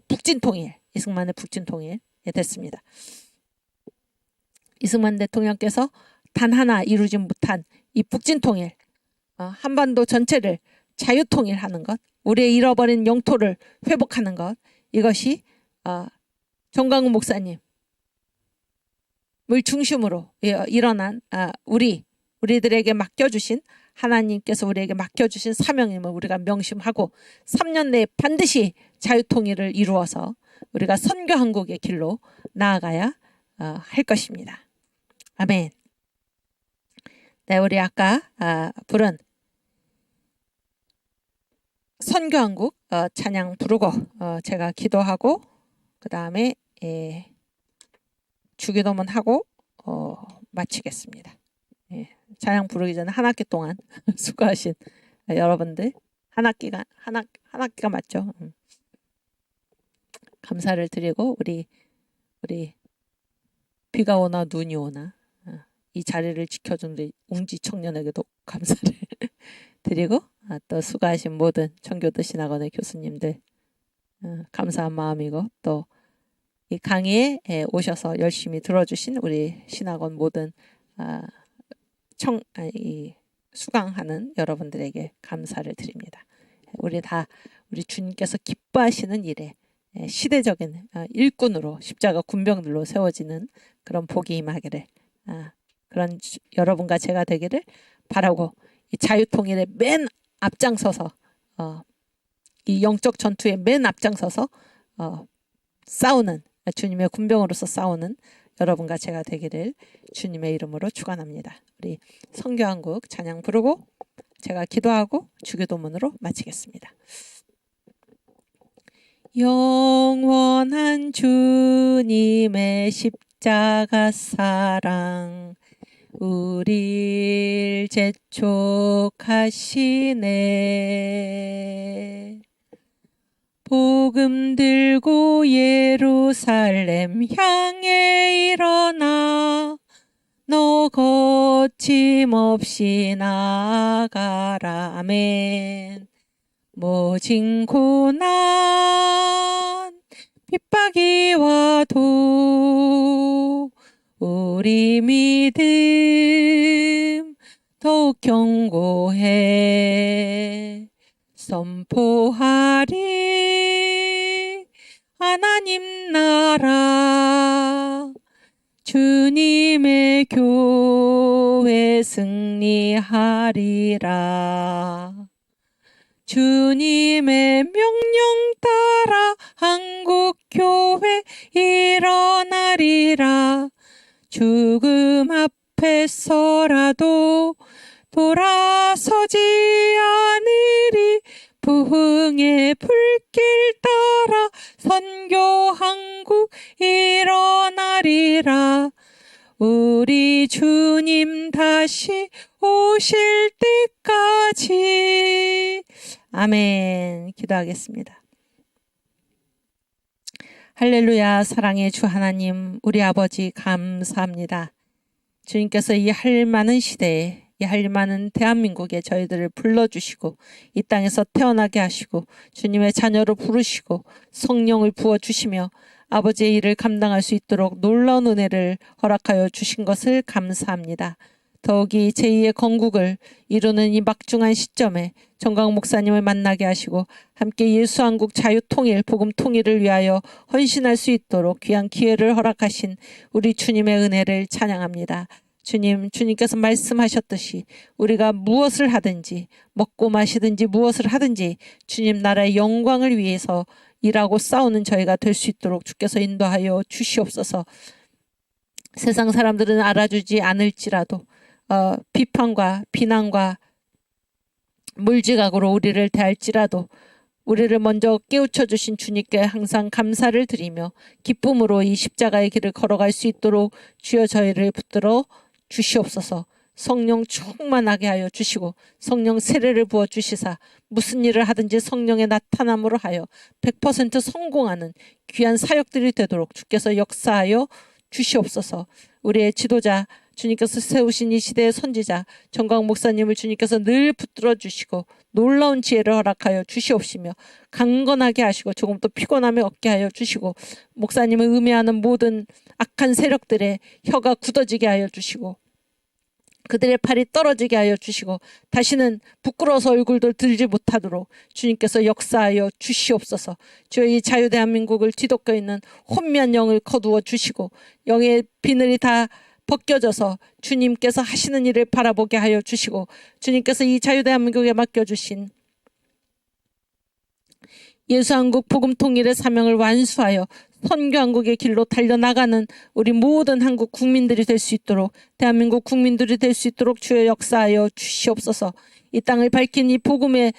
북진 통일 이승만의 북진통일이 됐습니다. 이승만 대통령께서 단 하나 이루지 못한 이 북진통일, 한반도 전체를 자유통일하는 것, 우리의 잃어버린 영토를 회복하는 것, 이것이 정광훈 목사님을 중심으로 일어난 우리들에게 맡겨주신, 하나님께서 우리에게 맡겨주신 사명임을 우리가 명심하고 3년 내에 반드시 자유통일을 이루어서 우리가 선교한국의 길로 나아가야 할 것입니다. 아멘. 네, 우리 아까 부른 선교한국 찬양 부르고 제가 기도하고 그 다음에 주기도문 하고 마치겠습니다. 찬양 부르기 전에 한 학기 동안 수고하신 여러분들, 한 학기가 맞죠? 감사를 드리고 우리 비가 오나 눈이 오나 이 자리를 지켜준 우리 웅지 청년에게도 감사를 드리고 또 수고하신 모든 청교도 신학원의 교수님들 감사한 마음이고, 또 이 강의에 오셔서 열심히 들어주신 우리 신학원 모든 수강하는 여러분들에게 감사를 드립니다. 우리 주님께서 기뻐하시는 일에 시대적인 일꾼으로, 십자가 군병들로 세워지는 그런 복이 임하기를, 그런 여러분과 제가 되기를 바라고, 이 자유통일의 맨 앞장서서 이 영적 전투의 맨 앞장서서 싸우는, 주님의 군병으로서 싸우는 여러분과 제가 되기를 주님의 이름으로 축원합니다. 우리 선교한국 찬양 부르고 제가 기도하고 주기도문으로 마치겠습니다. 영원한 주님의 십자가 사랑 우릴 재촉하시네. 복음 들고 예루살렘 향해 일어나 너 거침없이 나아가라. 아멘. 모진 고난 핍박이 와도 우리 믿음 더욱 견고해 선포하리. 하나님 나라 주님의 교회 승리하리라. 주님의 명령 따라 한국교회 일어나리라. 죽음 앞에서라도 돌아서지 않으리. 부흥의 불길 따라 선교한국 일어나리라. 우리 주님 다시 오실 때까지. 아멘. 기도하겠습니다. 할렐루야. 사랑의 주 하나님, 우리 아버지 감사합니다. 주님께서 이 할 많은 시대에, 이 할 많은 대한민국에 저희들을 불러주시고 이 땅에서 태어나게 하시고 주님의 자녀로 부르시고 성령을 부어주시며 아버지의 일을 감당할 수 있도록 놀라운 은혜를 허락하여 주신 것을 감사합니다. 더욱이 제2의 건국을 이루는 이 막중한 시점에 정광훈 목사님을 만나게 하시고 함께 예수한국 자유통일, 복음통일을 위하여 헌신할 수 있도록 귀한 기회를 허락하신 우리 주님의 은혜를 찬양합니다. 주님께서 말씀하셨듯이 우리가 무엇을 하든지, 먹고 마시든지 무엇을 하든지 주님 나라의 영광을 위해서 일하고 싸우는 저희가 될 수 있도록 주께서 인도하여 주시옵소서. 세상 사람들은 알아주지 않을지라도 비판과 비난과 물지각으로 우리를 대할지라도 우리를 먼저 깨우쳐 주신 주님께 항상 감사를 드리며 기쁨으로 이 십자가의 길을 걸어갈 수 있도록 주여 저희를 붙들어 주시옵소서. 성령 충만하게 하여 주시고 성령 세례를 부어 주시사 무슨 일을 하든지 성령의 나타남으로 하여 100% 성공하는 귀한 사역들이 되도록 주께서 역사하여 주시옵소서. 우리의 지도자 주님께서 세우신 이 시대의 선지자 정광 목사님을 주님께서 늘 붙들어 주시고 놀라운 지혜를 허락하여 주시옵시며 강건하게 하시고 조금 더 피곤함이 없게 하여 주시고 목사님을 음해하는 모든 악한 세력들의 혀가 굳어지게 하여 주시고 그들의 팔이 떨어지게 하여 주시고 다시는 부끄러워서 얼굴도 들지 못하도록 주님께서 역사하여 주시옵소서. 주여 이 자유대한민국을 뒤덮고 있는 혼미한 영을 거두어 주시고 영의 비늘이 다 벗겨져서 주님께서 하시는 일을 바라보게 하여 주시고 주님께서 이 자유대한민국에 맡겨주신 예수한국 복음통일의 사명을 완수하여 선교한국의 길로 달려나가는 우리 모든 한국 국민들이 될 수 있도록 대한민국 국민들이 될 수 있도록 주여 역사하여 주시옵소서. 이 땅을 밝힌 이 복음의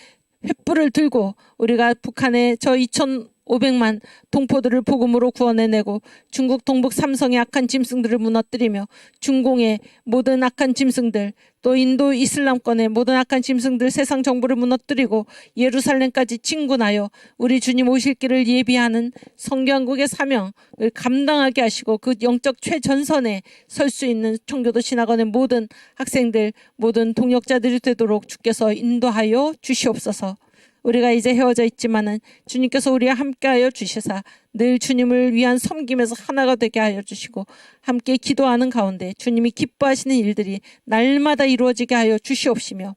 횃불을 들고 우리가 북한의 저 2,500만 동포들을 복음으로 구원해내고 중국 동북 삼성의 악한 짐승들을 무너뜨리며 중공의 모든 악한 짐승들 또 인도 이슬람권의 모든 악한 짐승들 세상 정부를 무너뜨리고 예루살렘까지 진군하여 우리 주님 오실 길을 예비하는 성교한국의 사명을 감당하게 하시고 그 영적 최전선에 설 수 있는 청교도 신학원의 모든 학생들 모든 동역자들이 되도록 주께서 인도하여 주시옵소서. 우리가 이제 헤어져 있지만은 주님께서 우리와 함께하여 주시사 늘 주님을 위한 섬김에서 하나가 되게 하여 주시고 함께 기도하는 가운데 주님이 기뻐하시는 일들이 날마다 이루어지게 하여 주시옵시며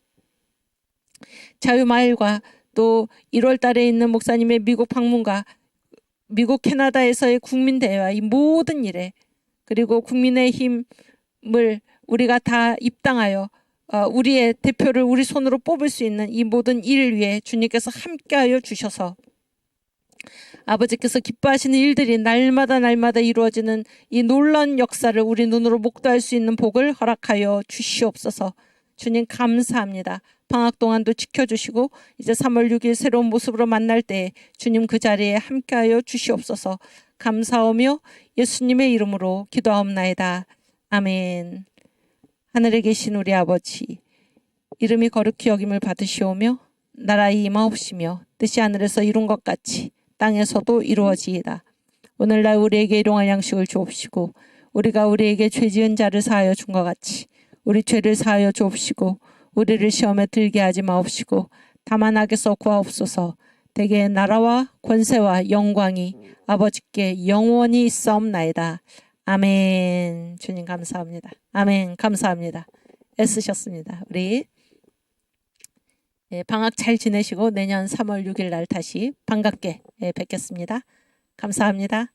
자유마을과 또 1월 달에 있는 목사님의 미국 방문과 미국 캐나다에서의 국민대회와 이 모든 일에 그리고 국민의힘을 우리가 다 입당하여 우리의 대표를 우리 손으로 뽑을 수 있는 이 모든 일 위에 주님께서 함께하여 주셔서 아버지께서 기뻐하시는 일들이 날마다 이루어지는 이 놀라운 역사를 우리 눈으로 목도할 수 있는 복을 허락하여 주시옵소서. 주님 감사합니다. 방학 동안도 지켜주시고 이제 3월 6일 새로운 모습으로 만날 때 주님 그 자리에 함께하여 주시옵소서. 감사하며 예수님의 이름으로 기도하옵나이다. 아멘. 하늘에 계신 우리 아버지 이름이 거룩히 여김을 받으시오며 나라의 임하옵시며 뜻이 하늘에서 이룬 것 같이 땅에서도 이루어지이다. 오늘날 우리에게 일용할 양식을 주옵시고 우리가 우리에게 죄 지은 자를 사하여 준 것 같이 우리 죄를 사하여 주옵시고 우리를 시험에 들게 하지 마옵시고 다만 악에서 구하옵소서. 대개 나라와 권세와 영광이 아버지께 영원히 있사옵나이다. 아멘. 주님 감사합니다. 아멘. 감사합니다. 애쓰셨습니다. 우리 방학 잘 지내시고 내년 3월 6일 날 다시 반갑게 뵙겠습니다. 감사합니다.